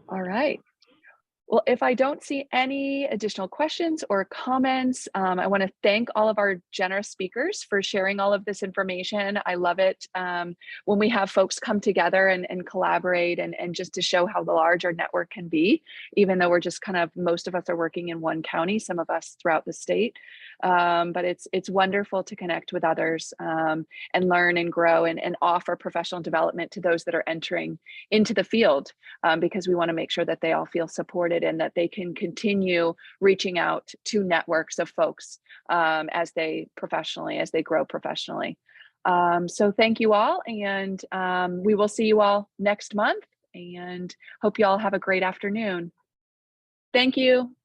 All right. Well, if I don't see any additional questions or comments, I want to thank all of our generous speakers for sharing all of this information. I love it when we have folks come together and collaborate and just to show how large our network can be, even though we're just kind of, most of us are working in one county, some of us throughout the state. But it's wonderful to connect with others and learn and grow and offer professional development to those that are entering into the field, because we want to make sure that they all feel supported and that they can continue reaching out to networks of folks as they grow professionally. So thank you all, and we will see you all next month, and hope you all have a great afternoon. Thank you.